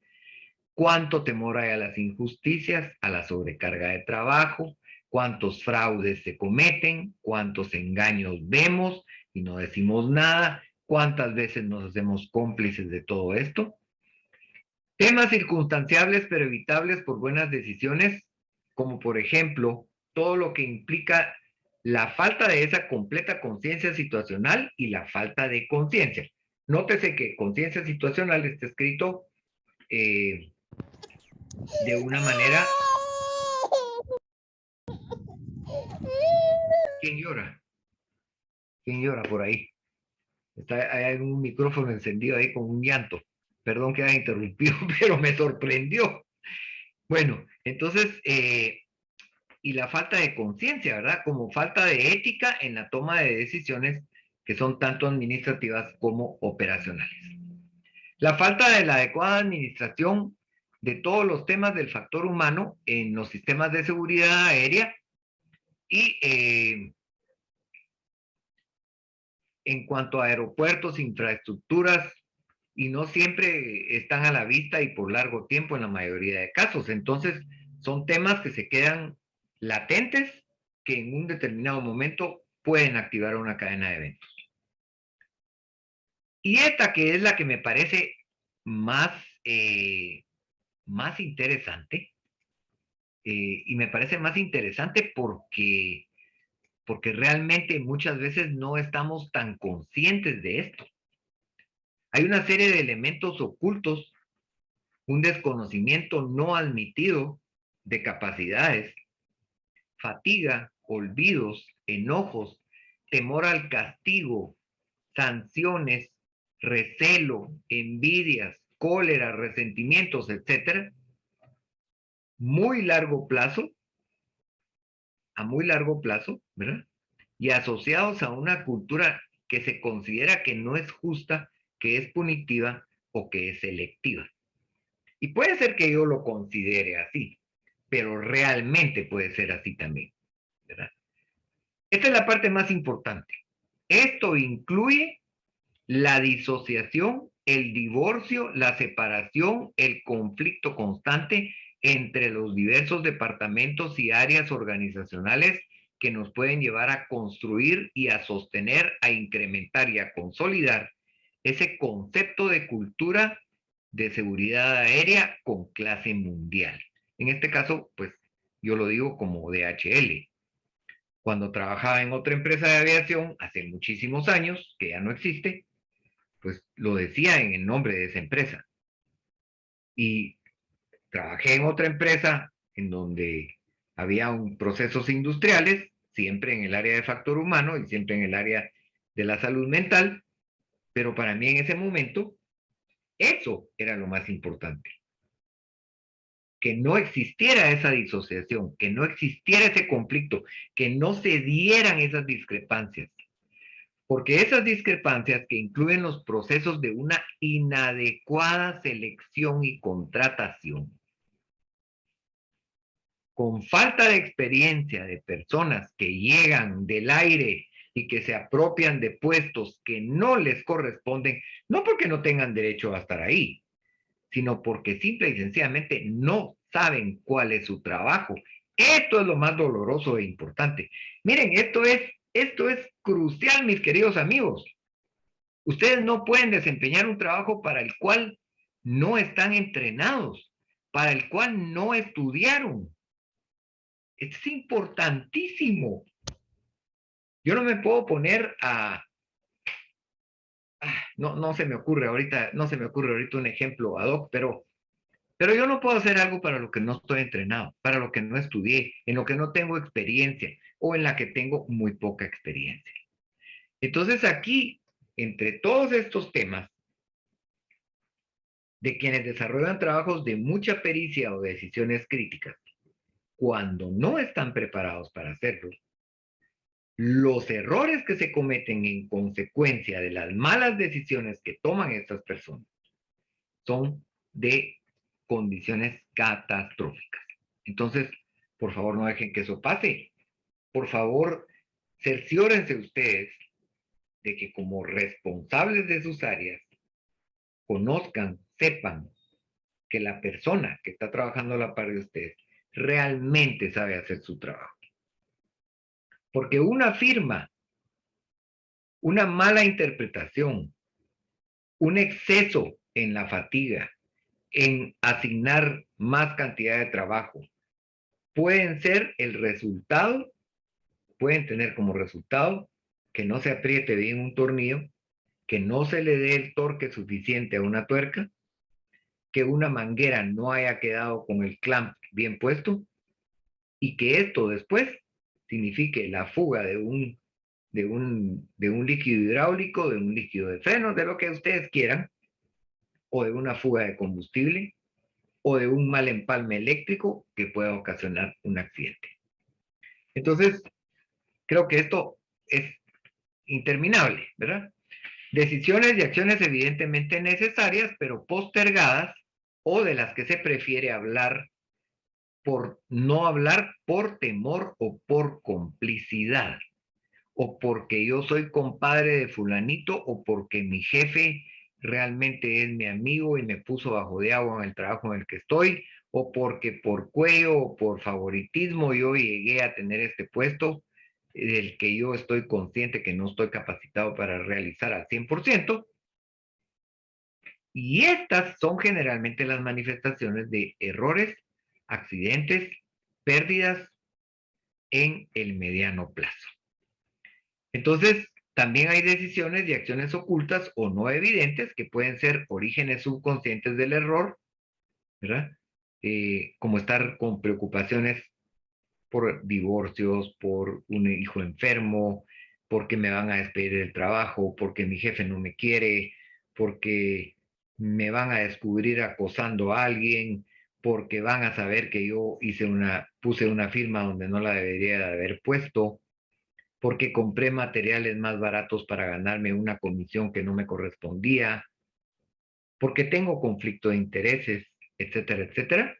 cuánto temor hay a las injusticias, a la sobrecarga de trabajo, cuántos fraudes se cometen, cuántos engaños vemos y no decimos nada, cuántas veces nos hacemos cómplices de todo esto. Temas circunstanciables pero evitables por buenas decisiones, como por ejemplo todo lo que implica la falta de esa completa conciencia situacional y la falta de conciencia. Nótese que conciencia situacional está escrito de una manera... ¿Quién llora? ¿Quién llora por ahí? Hay un micrófono encendido ahí con un llanto. Perdón que haya interrumpido, pero me sorprendió. Bueno, entonces, y la falta de conciencia, ¿verdad? Como falta de ética en la toma de decisiones que son tanto administrativas como operacionales. La falta de la adecuada administración de todos los temas del factor humano en los sistemas de seguridad aérea y en cuanto a aeropuertos, infraestructuras, y no siempre están a la vista y por largo tiempo en la mayoría de casos. Entonces, son temas que se quedan latentes que en un determinado momento pueden activar una cadena de eventos. Y esta que es la que me parece más, más interesante, y me parece más interesante porque realmente muchas veces no estamos tan conscientes de esto. Hay una serie de elementos ocultos, un desconocimiento no admitido de capacidades, fatiga, olvidos, enojos, temor al castigo, sanciones, recelo, envidias, cólera, resentimientos, etcétera, muy largo plazo, a muy largo plazo, ¿verdad? Y asociados a una cultura que se considera que no es justa, que es punitiva o que es selectiva. Y puede ser que yo lo considere así, pero realmente puede ser así también, ¿verdad? Esta es la parte más importante. Esto incluye la disociación, el divorcio, la separación, el conflicto constante entre los diversos departamentos y áreas organizacionales que nos pueden llevar a construir y a sostener, a incrementar y a consolidar ese concepto de cultura de seguridad aérea con clase mundial. En este caso, pues yo lo digo como DHL. Cuando trabajaba en otra empresa de aviación hace muchísimos años, que ya no existe, pues lo decía en el nombre de esa empresa. Y trabajé en otra empresa en donde había procesos industriales, siempre en el área de factor humano y siempre en el área de la salud mental, pero para mí en ese momento eso era lo más importante. Que no existiera esa disociación, que no existiera ese conflicto, que no se dieran esas discrepancias. Porque esas discrepancias que incluyen los procesos de una inadecuada selección y contratación, con falta de experiencia de personas que llegan del aire y que se apropian de puestos que no les corresponden, no porque no tengan derecho a estar ahí, sino porque simple y sencillamente no saben cuál es su trabajo. Esto es lo más doloroso e importante. Miren, esto es crucial, mis queridos amigos. Ustedes no pueden desempeñar un trabajo para el cual no están entrenados, para el cual no estudiaron. Es importantísimo. Yo no me puedo poner no se me ocurre ahorita, un ejemplo ad hoc, pero yo no puedo hacer algo para lo que no estoy entrenado, para lo que no estudié, en lo que no tengo experiencia o en la que tengo muy poca experiencia. Entonces aquí, entre todos estos temas, de quienes desarrollan trabajos de mucha pericia o decisiones críticas, cuando no están preparados para hacerlo, los errores que se cometen en consecuencia de las malas decisiones que toman estas personas son de condiciones catastróficas. Entonces, por favor, no dejen que eso pase. Por favor, cerciórense ustedes de que como responsables de sus áreas, conozcan, sepan que la persona que está trabajando a la par de ustedes realmente sabe hacer su trabajo. Porque una firma, una mala interpretación, un exceso en la fatiga, en asignar más cantidad de trabajo, pueden ser el resultado, pueden tener como resultado que no se apriete bien un tornillo, que no se le dé el torque suficiente a una tuerca, que una manguera no haya quedado con el clamp bien puesto y que esto después signifique la fuga de un líquido hidráulico, de un líquido de freno, de lo que ustedes quieran, o de una fuga de combustible, o de un mal empalme eléctrico que pueda ocasionar un accidente. Entonces, creo que esto es interminable, ¿verdad? Decisiones y acciones evidentemente necesarias, pero postergadas, o de las que se prefiere hablar por no hablar por temor o por complicidad, o porque yo soy compadre de fulanito, o porque mi jefe realmente es mi amigo y me puso bajo de agua en el trabajo en el que estoy, o porque por cuello o por favoritismo yo llegué a tener este puesto del que yo estoy consciente que no estoy capacitado para realizar al 100%. Y estas son generalmente las manifestaciones de errores, accidentes, pérdidas en el mediano plazo. Entonces, también hay decisiones y acciones ocultas o no evidentes que pueden ser orígenes subconscientes del error, ¿verdad? Como estar con preocupaciones por divorcios, por un hijo enfermo, porque me van a despedir del trabajo, porque mi jefe no me quiere, porque me van a descubrir acosando a alguien, porque van a saber que yo puse una firma donde no la debería de haber puesto, porque compré materiales más baratos para ganarme una comisión que no me correspondía, porque tengo conflicto de intereses, etcétera, etcétera.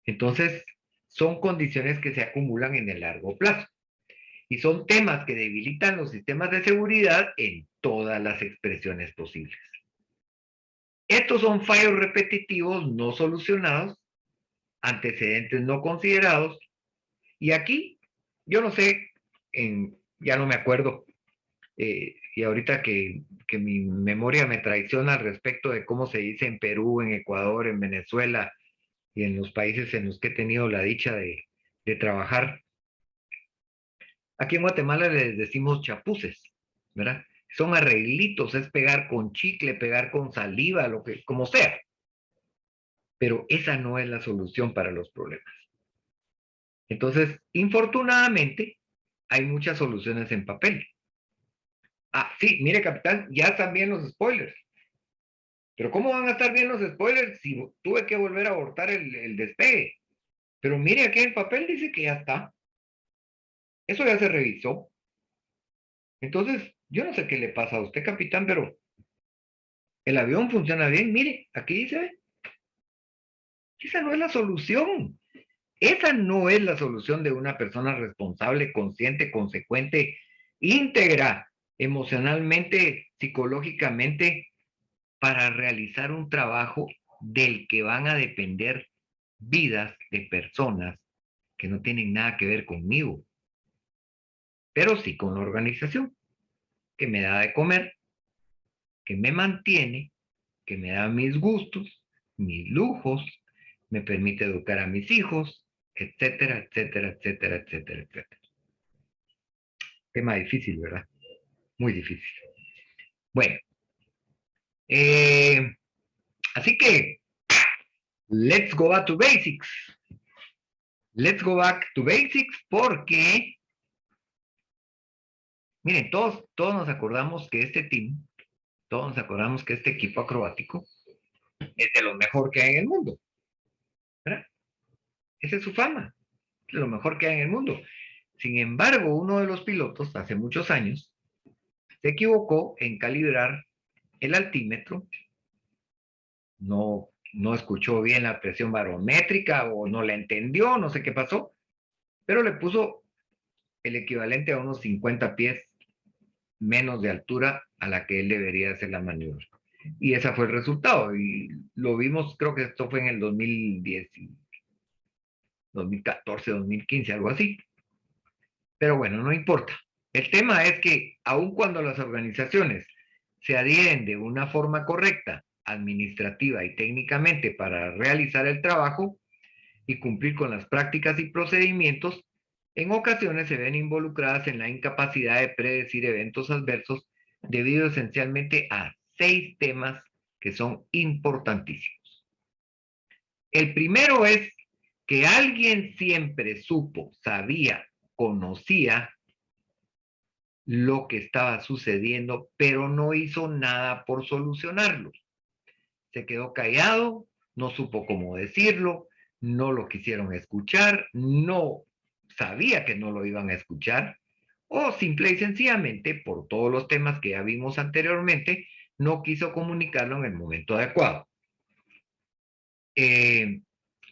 Entonces, son condiciones que se acumulan en el largo plazo y son temas que debilitan los sistemas de seguridad en todas las expresiones posibles. Estos son fallos repetitivos no solucionados, antecedentes no considerados, y aquí, yo no sé, ya no me acuerdo, y ahorita que mi memoria me traiciona al respecto de cómo se dice en Perú, en Ecuador, en Venezuela y en los países en los que he tenido la dicha de trabajar. Aquí en Guatemala les decimos chapuces, ¿verdad? Son arreglitos, es pegar con chicle, pegar con saliva, como sea. Pero esa no es la solución para los problemas. Entonces, infortunadamente, hay muchas soluciones en papel. Ah, sí, mire, capitán, ya están bien los spoilers. Pero ¿cómo van a estar bien los spoilers si tuve que volver a abortar el despegue? Pero mire, aquí en el papel dice que ya está. Eso ya se revisó. Entonces, yo no sé qué le pasa a usted, capitán, pero el avión funciona bien. Mire, aquí dice, esa no es la solución. Esa no es la solución de una persona responsable, consciente, consecuente, íntegra, emocionalmente, psicológicamente, para realizar un trabajo del que van a depender vidas de personas que no tienen nada que ver conmigo, pero sí con la organización, que me da de comer, que me mantiene, que me da mis gustos, mis lujos, me permite educar a mis hijos, etcétera, etcétera, etcétera, etcétera, etcétera. Tema difícil, ¿verdad? Muy difícil. Bueno, eh, así que, let's go back to basics. Let's go back to basics porque, miren, todos nos acordamos que este team, todos nos acordamos que este equipo acrobático es de lo mejor que hay en el mundo, ¿verdad? Esa es su fama, es lo mejor que hay en el mundo. Sin embargo, uno de los pilotos, hace muchos años, se equivocó en calibrar el altímetro, no escuchó bien la presión barométrica o no la entendió, no sé qué pasó, pero le puso el equivalente a unos 50 pies menos de altura a la que él debería hacer la maniobra. Y ese fue el resultado. Y lo vimos, creo que esto fue en el 2010, 2014, 2015, algo así. Pero bueno, no importa. El tema es que aun cuando las organizaciones se adhieren de una forma correcta, administrativa y técnicamente para realizar el trabajo y cumplir con las prácticas y procedimientos, en ocasiones se ven involucradas en la incapacidad de predecir eventos adversos debido esencialmente a 6 temas que son importantísimos. El primero es que alguien siempre supo, sabía, conocía lo que estaba sucediendo, pero no hizo nada por solucionarlo. Se quedó callado, no supo cómo decirlo, no lo quisieron escuchar, no sabía que no lo iban a escuchar, o simple y sencillamente, por todos los temas que ya vimos anteriormente, no quiso comunicarlo en el momento adecuado.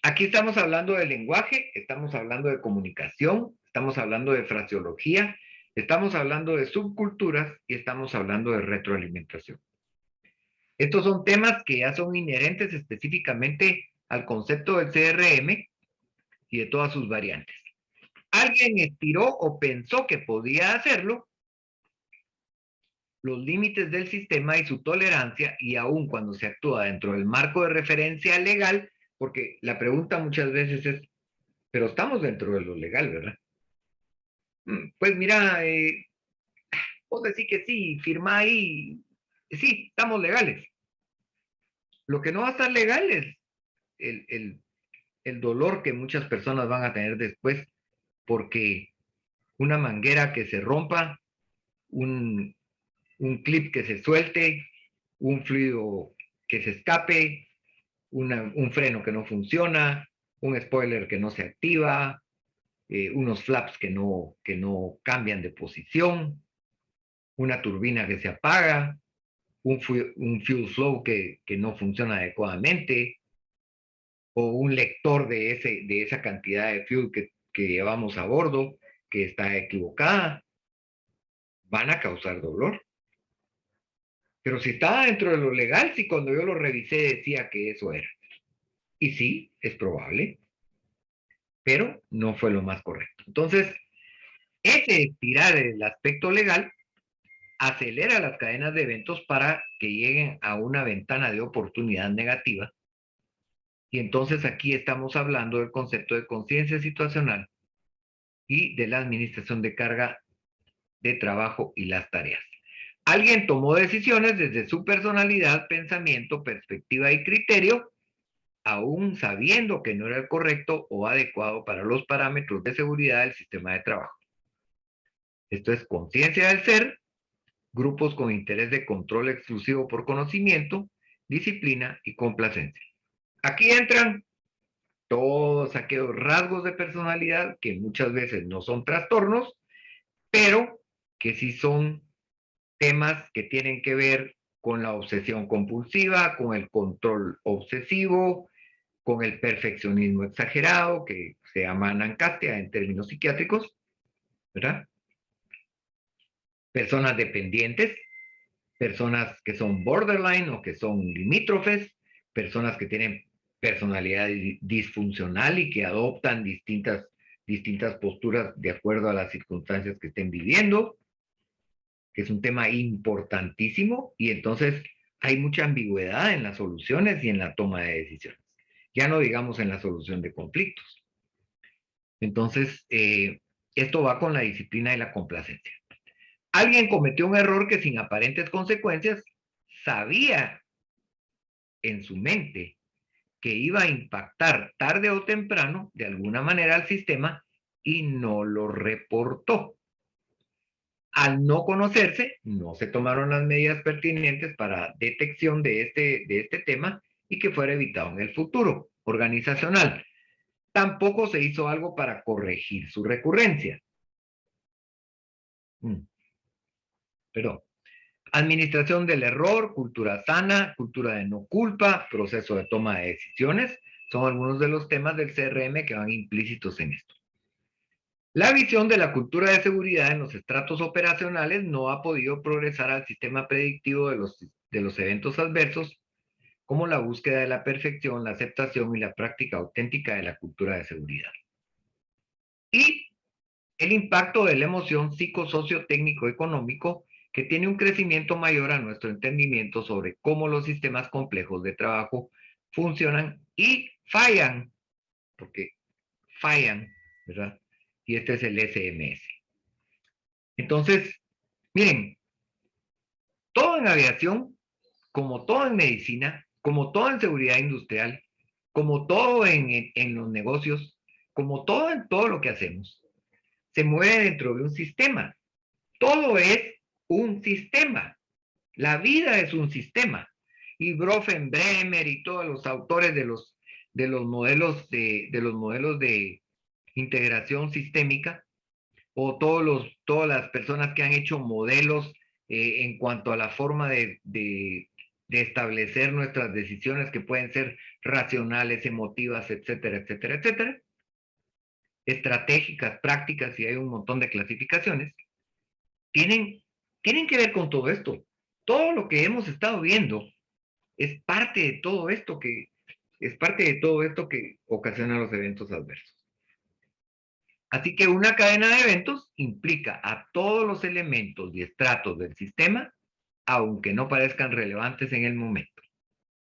Aquí estamos hablando de lenguaje, estamos hablando de comunicación, estamos hablando de fraseología, estamos hablando de subculturas y estamos hablando de retroalimentación. Estos son temas que ya son inherentes específicamente al concepto del CRM y de todas sus variantes. Alguien estiró o pensó que podía hacerlo, los límites del sistema y su tolerancia, y aun cuando se actúa dentro del marco de referencia legal, porque la pregunta muchas veces es, pero estamos dentro de lo legal, ¿verdad? Pues mira, vos decís que sí, firma ahí, sí, estamos legales. Lo que no va a estar legal es el dolor que muchas personas van a tener después porque una manguera que se rompa, un clip que se suelte, un fluido que se escape, un freno que no funciona, un spoiler que no se activa, unos flaps que no cambian de posición, una turbina que se apaga, un fuel flow que no funciona adecuadamente, o un lector de esa cantidad de fuel que llevamos a bordo que está equivocada, van a causar dolor. Pero si estaba dentro de lo legal, si cuando yo lo revisé decía que eso era. Y sí, es probable, pero no fue lo más correcto. Entonces, ese estirar el aspecto legal acelera las cadenas de eventos para que lleguen a una ventana de oportunidad negativa. Y entonces aquí estamos hablando del concepto de conciencia situacional y de la administración de carga de trabajo y las tareas. Alguien tomó decisiones desde su personalidad, pensamiento, perspectiva y criterio, aún sabiendo que no era el correcto o adecuado para los parámetros de seguridad del sistema de trabajo. Esto es conciencia del ser, grupos con interés de control exclusivo por conocimiento, disciplina y complacencia. Aquí entran todos aquellos rasgos de personalidad que muchas veces no son trastornos, pero que sí son temas que tienen que ver con la obsesión compulsiva, con el control obsesivo, con el perfeccionismo exagerado, que se llama anancastia en términos psiquiátricos, ¿verdad? Personas dependientes, personas que son borderline o que son limítrofes, personas que tienen personalidad disfuncional y que adoptan distintas posturas de acuerdo a las circunstancias que estén viviendo, que es un tema importantísimo, y entonces hay mucha ambigüedad en las soluciones y en la toma de decisiones. Ya no digamos en la solución de conflictos. Entonces, esto va con la disciplina y la complacencia. Alguien cometió un error que sin aparentes consecuencias sabía en su mente que iba a impactar tarde o temprano de alguna manera al sistema y no lo reportó. Al no conocerse, no se tomaron las medidas pertinentes para detección de este tema y que fuera evitado en el futuro organizacional. Tampoco se hizo algo para corregir su recurrencia. Perdón. Administración del error, cultura sana, cultura de no culpa, proceso de toma de decisiones, son algunos de los temas del CRM que van implícitos en esto. La visión de la cultura de seguridad en los estratos operacionales no ha podido progresar al sistema predictivo de los eventos adversos, como la búsqueda de la perfección, la aceptación y la práctica auténtica de la cultura de seguridad. Y el impacto de la emoción psicosocio-técnico-económico que tiene un crecimiento mayor a nuestro entendimiento sobre cómo los sistemas complejos de trabajo funcionan y fallan, porque fallan, ¿verdad? Y este es el SMS. Entonces, miren, todo en aviación, como todo en medicina, como todo en seguridad industrial, como todo en los negocios, como todo en todo lo que hacemos, se mueve dentro de un sistema. Todo es un sistema. La vida es un sistema. Y Bronfenbrenner y todos los autores de los modelos de integración sistémica, o todas las personas que han hecho modelos en cuanto a la forma de establecer nuestras decisiones, que pueden ser racionales, emotivas, etcétera, etcétera, etcétera, estratégicas, prácticas, y hay un montón de clasificaciones, tienen, tienen que ver con todo esto. Todo lo que hemos estado viendo es parte de todo esto que ocasiona los eventos adversos. Así que una cadena de eventos implica a todos los elementos y estratos del sistema, aunque no parezcan relevantes en el momento.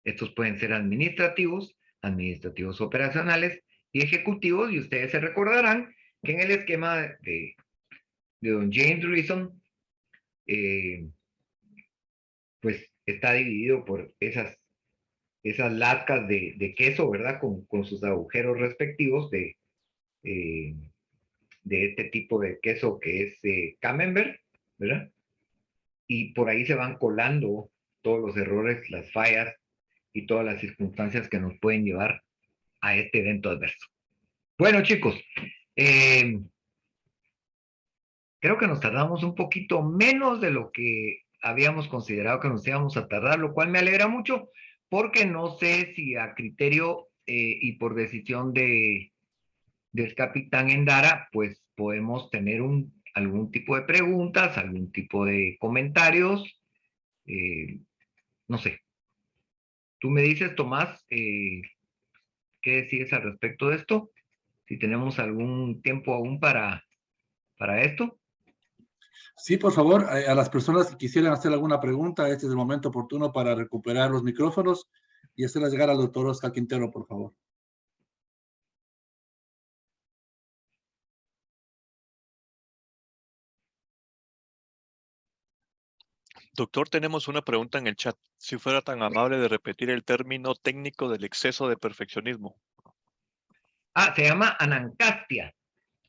Estos pueden ser administrativos operacionales y ejecutivos, y ustedes se recordarán que en el esquema de don James Reason, pues está dividido por esas lascas de queso, ¿verdad? Con sus agujeros respectivos de este tipo de queso que es Camembert, ¿verdad? Y por ahí se van colando todos los errores, las fallas y todas las circunstancias que nos pueden llevar a este evento adverso. Bueno, chicos, creo que nos tardamos un poquito menos de lo que habíamos considerado que nos íbamos a tardar, lo cual me alegra mucho, porque no sé si a criterio y por decisión del capitán Endara, pues podemos tener algún tipo de preguntas, algún tipo de comentarios, no sé. Tú me dices, Tomás, ¿qué decides al respecto de esto? Si tenemos algún tiempo aún para esto. Sí, por favor, a las personas que quisieran hacer alguna pregunta, este es el momento oportuno para recuperar los micrófonos y hacerlas llegar al doctor Oscar Quintero, por favor. Doctor, tenemos una pregunta en el chat. Si fuera tan amable de repetir el término técnico del exceso de perfeccionismo. Se llama anancastia.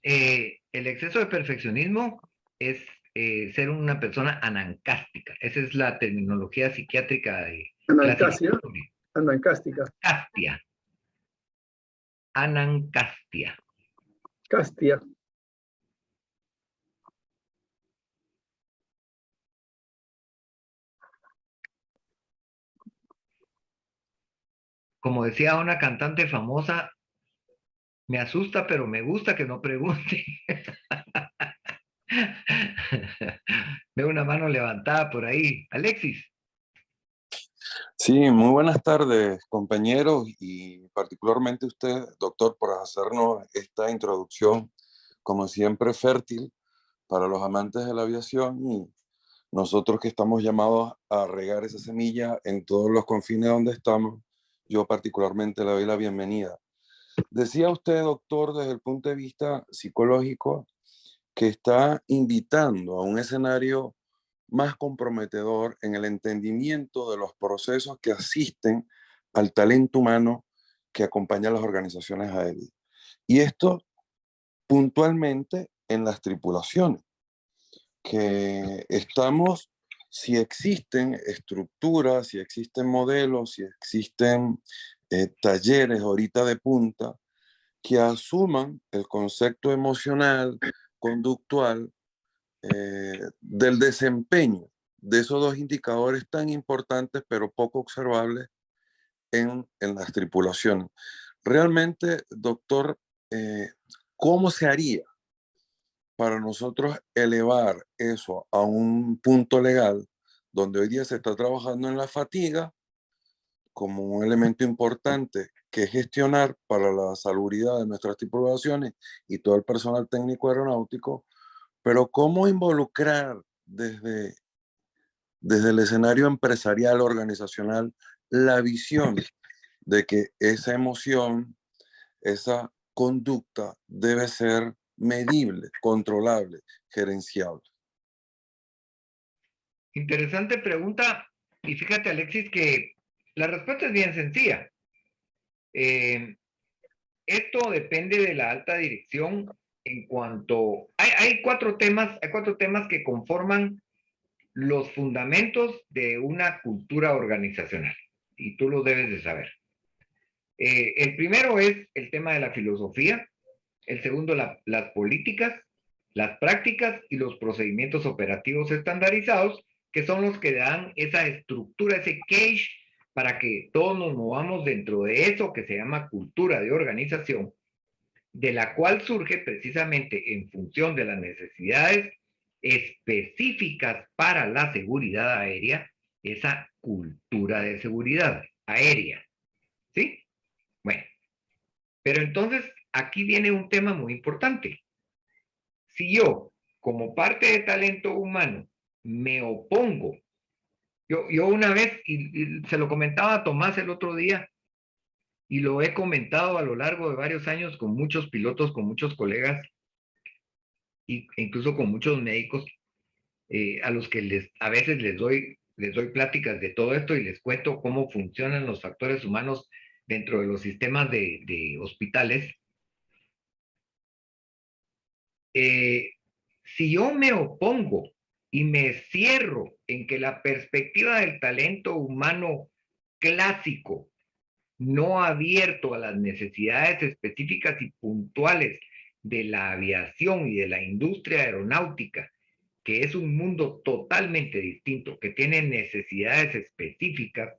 El exceso de perfeccionismo es ser una persona anancástica. Esa es la terminología psiquiátrica de Anancasia, clasificatoria. anancástica, Castia. Anancastia. castia. Como decía una cantante famosa, Me asusta, pero me gusta que no pregunte. Veo una mano levantada por ahí. Alexis. Sí, muy buenas tardes, compañeros, y particularmente usted, doctor, por hacernos esta introducción, como siempre, fértil para los amantes de la aviación y nosotros que estamos llamados a regar esa semilla en todos los confines donde estamos. Yo particularmente le doy la bienvenida. Decía usted, doctor, desde el punto de vista psicológico, que está invitando a un escenario más comprometedor en el entendimiento de los procesos que asisten al talento humano que acompaña a las organizaciones aéreas. Y esto puntualmente en las tripulaciones, que estamos, si existen estructuras, si existen modelos, si existen talleres ahorita de punta, que asuman el concepto emocional, conductual, del desempeño de esos dos indicadores tan importantes pero poco observables en las tripulaciones. Realmente, doctor, ¿cómo se haría para nosotros elevar eso a un punto legal donde hoy día se está trabajando en la fatiga como un elemento importante que gestionar para la salubridad de nuestras tripulaciones y todo el personal técnico aeronáutico, pero cómo involucrar desde el escenario empresarial, organizacional, la visión de que esa emoción, esa conducta debe ser medible, controlable, gerenciable? Interesante pregunta. Y fíjate, Alexis, que la respuesta es bien sencilla. Esto depende de la alta dirección en cuanto... Hay cuatro temas que conforman los fundamentos de una cultura organizacional. Y tú lo debes de saber. El primero es el tema de la filosofía. El segundo, las políticas, las prácticas y los procedimientos operativos estandarizados, que son los que dan esa estructura, ese cage, para que todos nos movamos dentro de eso que se llama cultura de organización, de la cual surge precisamente en función de las necesidades específicas para la seguridad aérea, esa cultura de seguridad aérea. ¿Sí? Bueno, pero entonces aquí viene un tema muy importante. Si yo, como parte de talento humano, me opongo, yo una vez, y se lo comentaba a Tomás el otro día, y lo he comentado a lo largo de varios años con muchos pilotos, con muchos colegas, e incluso con muchos médicos, a los que a veces les doy pláticas de todo esto y les cuento cómo funcionan los factores humanos dentro de los sistemas de hospitales. Si yo me opongo y me cierro en que la perspectiva del talento humano clásico, no abierto a las necesidades específicas y puntuales de la aviación y de la industria aeronáutica, que es un mundo totalmente distinto, que tiene necesidades específicas,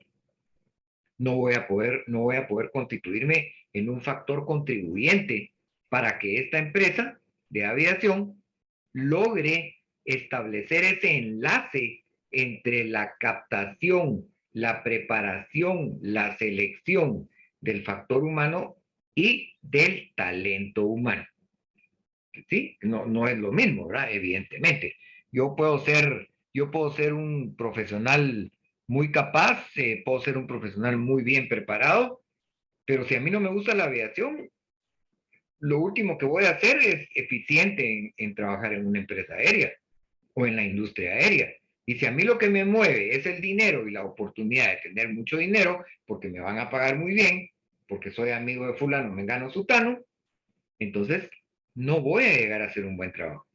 no voy a poder constituirme en un factor contribuyente para que esta empresa de aviación logre establecer ese enlace entre la captación, la preparación, la selección del factor humano y del talento humano. ¿Sí? No es lo mismo, ¿verdad? Evidentemente. Yo puedo ser un profesional muy capaz, puedo ser un profesional muy bien preparado, pero si a mí no me gusta la aviación, lo último que voy a hacer es eficiente en trabajar en una empresa aérea o en la industria aérea. Y si a mí lo que me mueve es el dinero y la oportunidad de tener mucho dinero, porque me van a pagar muy bien, porque soy amigo de fulano, mengano, sutano, entonces no voy a llegar a hacer un buen trabajo.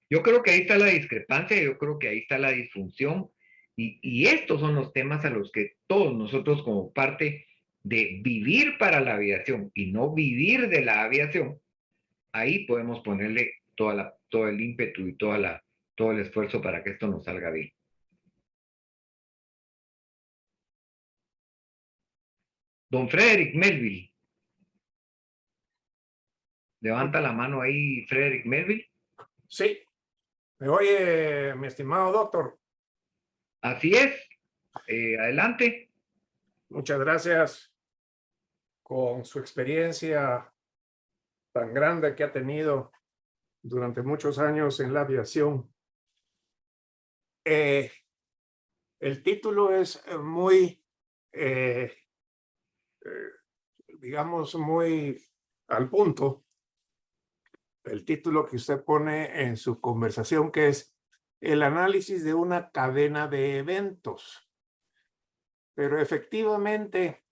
Yo creo que ahí está la discrepancia, yo creo que ahí está la disfunción, y estos son los temas a los que todos nosotros, como parte de vivir para la aviación y no vivir de la aviación, ahí podemos ponerle todo el ímpetu y todo el esfuerzo para que esto nos salga bien. Don Frederick Melville. Levanta la mano ahí, Frederick Melville. Sí. ¿Me oye, mi estimado doctor? Así es. Adelante. Muchas gracias. Con su experiencia tan grande que ha tenido durante muchos años en la aviación. El título es muy, digamos, muy al punto. El título que usted pone en su conversación, que es el análisis de una cadena de eventos. Pero efectivamente,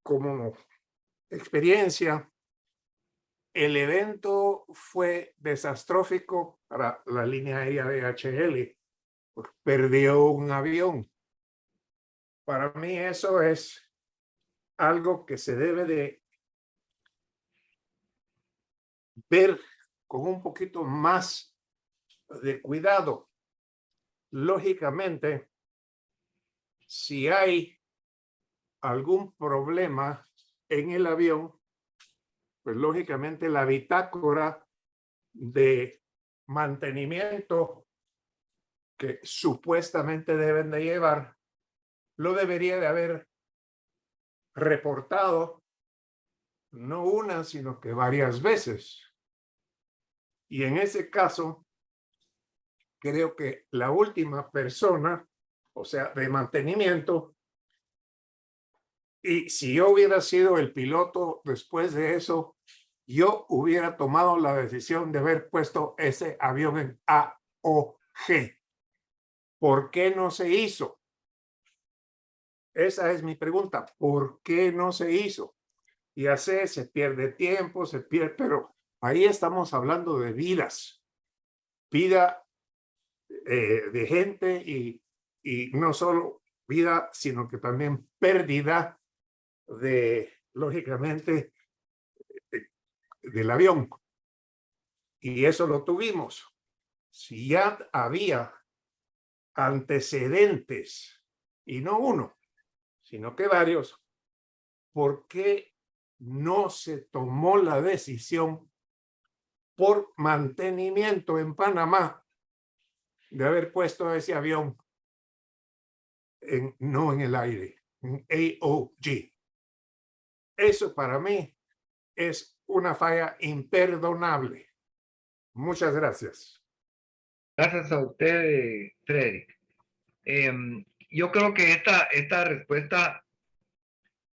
como experiencia, el evento fue desastrófico para la línea aérea de DHL. Perdió un avión. Para mí eso es algo que se debe de ver con un poquito más de cuidado. Lógicamente, si hay algún problema en el avión, pues lógicamente la bitácora de mantenimiento que supuestamente deben de llevar, lo debería de haber reportado no una, sino que varias veces. Y en ese caso, creo que la última persona, o sea, de mantenimiento, y si yo hubiera sido el piloto después de eso, yo hubiera tomado la decisión de haber puesto ese avión en AOG. ¿Por qué no se hizo? Esa es mi pregunta. ¿Por qué no se hizo? Ya sé, se pierde tiempo, se pierde, pero ahí estamos hablando de vidas, vida de gente y no solo vida, sino que también pérdida de, lógicamente, del avión. Y eso lo tuvimos. Si ya había antecedentes, y no uno, sino que varios, ¿por qué no se tomó la decisión por mantenimiento en Panamá de haber puesto ese avión no en el aire, en AOG? Eso para mí es una falla imperdonable. Muchas gracias. Gracias a usted, Frederick. Yo creo que esta respuesta,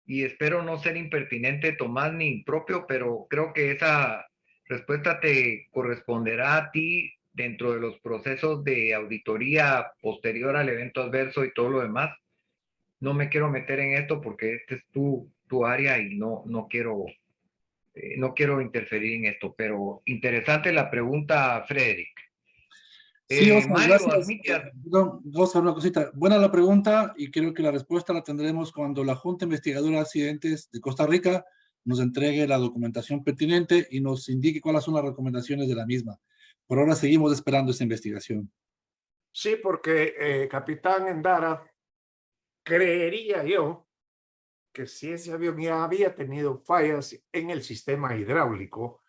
y espero no ser impertinente, Tomás, ni impropio, pero creo que esa respuesta te corresponderá a ti dentro de los procesos de auditoría posterior al evento adverso y todo lo demás. No me quiero meter en esto porque este es tu área y no quiero interferir en esto, pero interesante la pregunta, Frederick. Sí, Oscar, Mario, gracias. Perdón, Oscar, una cosita. Buena la pregunta y creo que la respuesta la tendremos cuando la Junta Investigadora de Accidentes de Costa Rica nos entregue la documentación pertinente y nos indique cuáles son las recomendaciones de la misma. Por ahora seguimos esperando esa investigación. Sí, porque Capitán Endara, creería yo que si ese avión ya había tenido fallas en el sistema hidráulico,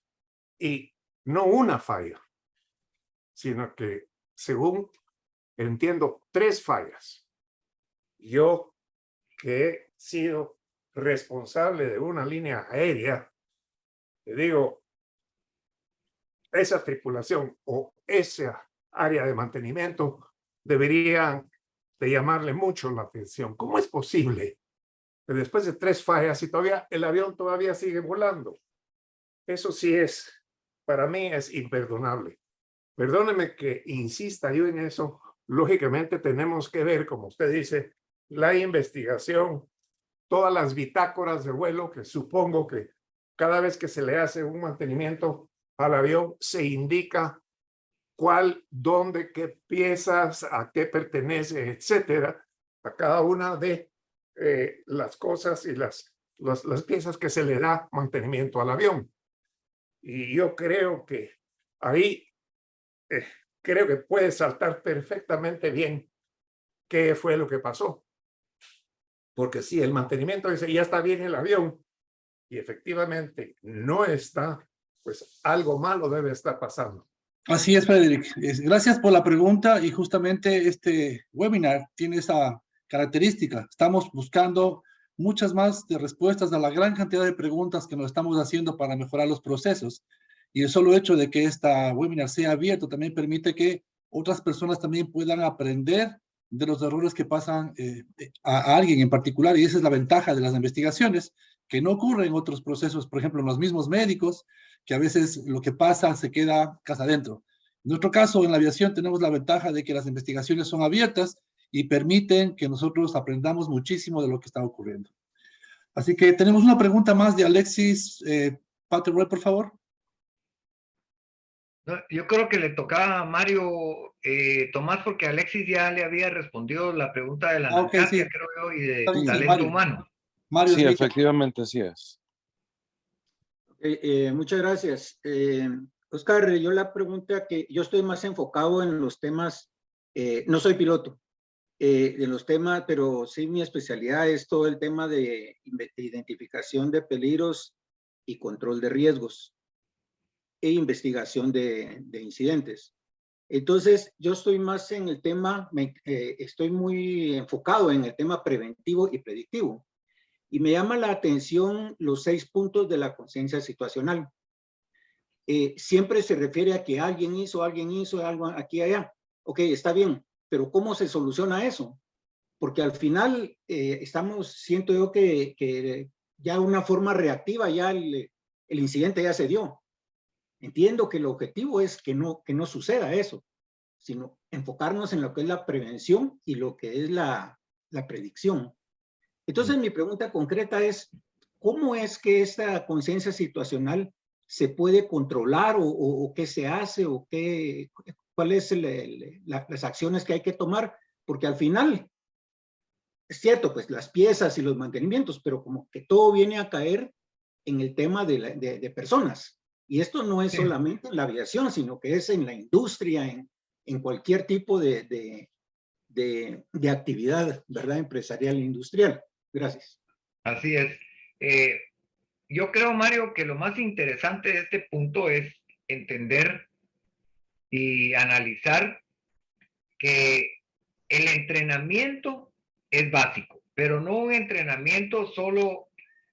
y no una falla, sino que, según entiendo, 3 fallas. Yo, que he sido responsable de una línea aérea, te digo, esa tripulación o esa área de mantenimiento deberían de llamarle mucho la atención. ¿Cómo es posible que después de 3 fallas y todavía el avión todavía sigue volando? Eso sí es, para mí es imperdonable. Perdóneme que insista yo en eso. Lógicamente tenemos que ver, como usted dice, la investigación, todas las bitácoras de vuelo, que supongo que cada vez que se le hace un mantenimiento al avión se indica cuál, dónde, qué piezas, a qué pertenece, etcétera, a cada una de las cosas y las piezas que se le da mantenimiento al avión. Y yo creo que ahí creo que puede saltar perfectamente bien qué fue lo que pasó. Porque si el mantenimiento dice ya está bien el avión, y efectivamente no está, pues algo malo debe estar pasando. Así es, Frederick. Gracias por la pregunta y justamente este webinar tiene esa característica. Estamos buscando muchas más de respuestas a la gran cantidad de preguntas que nos estamos haciendo para mejorar los procesos. Y el solo hecho de que esta webinar sea abierto también permite que otras personas también puedan aprender de los errores que pasan a alguien en particular. Y esa es la ventaja de las investigaciones, que no ocurre en otros procesos, por ejemplo, en los mismos médicos, que a veces lo que pasa se queda casa adentro. En nuestro caso, en la aviación, tenemos la ventaja de que las investigaciones son abiertas y permiten que nosotros aprendamos muchísimo de lo que está ocurriendo. Así que tenemos una pregunta más de Alexis Paterroy, por favor. No, yo creo que le tocaba a Mario Tomás, porque Alexis ya le había respondido la pregunta de la anacastia, sí. creo yo, y de Está bien, sí, talento Mario. humano. Mario Sí, Zwick. efectivamente, así es. Muchas gracias. Oscar, yo la pregunta que yo estoy más enfocado en los temas, no soy piloto, de los temas, pero sí mi especialidad es todo el tema de identificación de peligros y control de riesgos e investigación de incidentes. Entonces, yo estoy más en el tema, estoy muy enfocado en el tema preventivo y predictivo. Y me llama la atención los 6 puntos de la conciencia situacional. Siempre se refiere a que alguien hizo algo aquí y allá. Ok, está bien, pero ¿cómo se soluciona eso? Porque al final siento yo que ya una forma reactiva, ya el incidente ya se dio. Entiendo que el objetivo es que no suceda eso, sino enfocarnos en lo que es la prevención y lo que es la predicción. Entonces, mi pregunta concreta es, ¿cómo es que esta conciencia situacional se puede controlar o qué se hace o cuáles son las acciones que hay que tomar? Porque al final, es cierto, pues las piezas y los mantenimientos, pero como que todo viene a caer en el tema de personas. Y esto no es solamente en la aviación, sino que es en la industria, en cualquier tipo de actividad, ¿verdad? Empresarial e industrial. Gracias. Así es. Yo creo, Mario, que lo más interesante de este punto es entender y analizar que el entrenamiento es básico, pero no un entrenamiento solo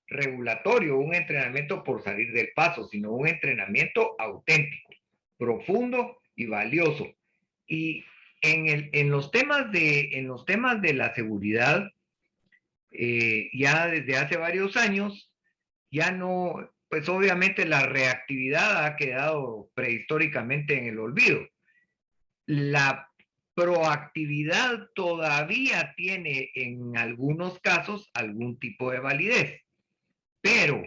regulatorio, un entrenamiento por salir del paso, sino un entrenamiento auténtico, profundo y valioso. Y en los temas de la seguridad, ya desde hace varios años, ya no, pues obviamente la reactividad ha quedado prehistóricamente en el olvido. La proactividad todavía tiene en algunos casos algún tipo de validez, pero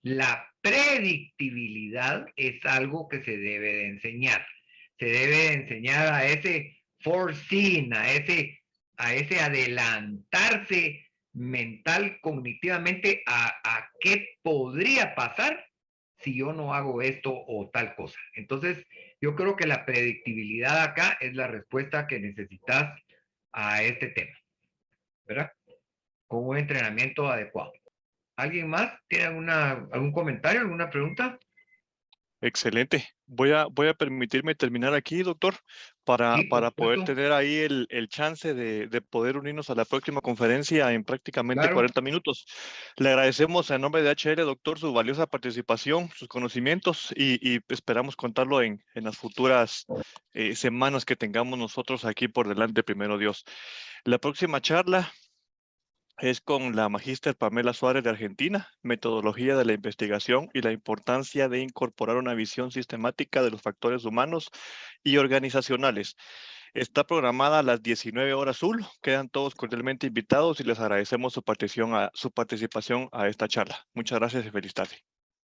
la predictibilidad es algo que se debe de enseñar. Se debe de enseñar a ese foreseeing, a ese adelantarse mental, cognitivamente, a qué podría pasar si yo no hago esto o tal cosa. Entonces, yo creo que la predictibilidad acá es la respuesta que necesitas a este tema, ¿verdad? Con un entrenamiento adecuado. ¿Alguien más tiene algún comentario, alguna pregunta? Excelente. Voy a permitirme terminar aquí, doctor, para poder tener ahí el chance de poder unirnos a la próxima conferencia en prácticamente 40 minutos. Le agradecemos en nombre de HL, doctor, su valiosa participación, sus conocimientos y esperamos contarlo en las futuras semanas que tengamos nosotros aquí por delante, primero Dios. La próxima charla es con la magíster Pamela Suárez de Argentina, metodología de la investigación y la importancia de incorporar una visión sistemática de los factores humanos y organizacionales. Está programada a las 19 horas Zul. Quedan todos cordialmente invitados y les agradecemos su participación a esta charla. Muchas gracias y feliz tarde.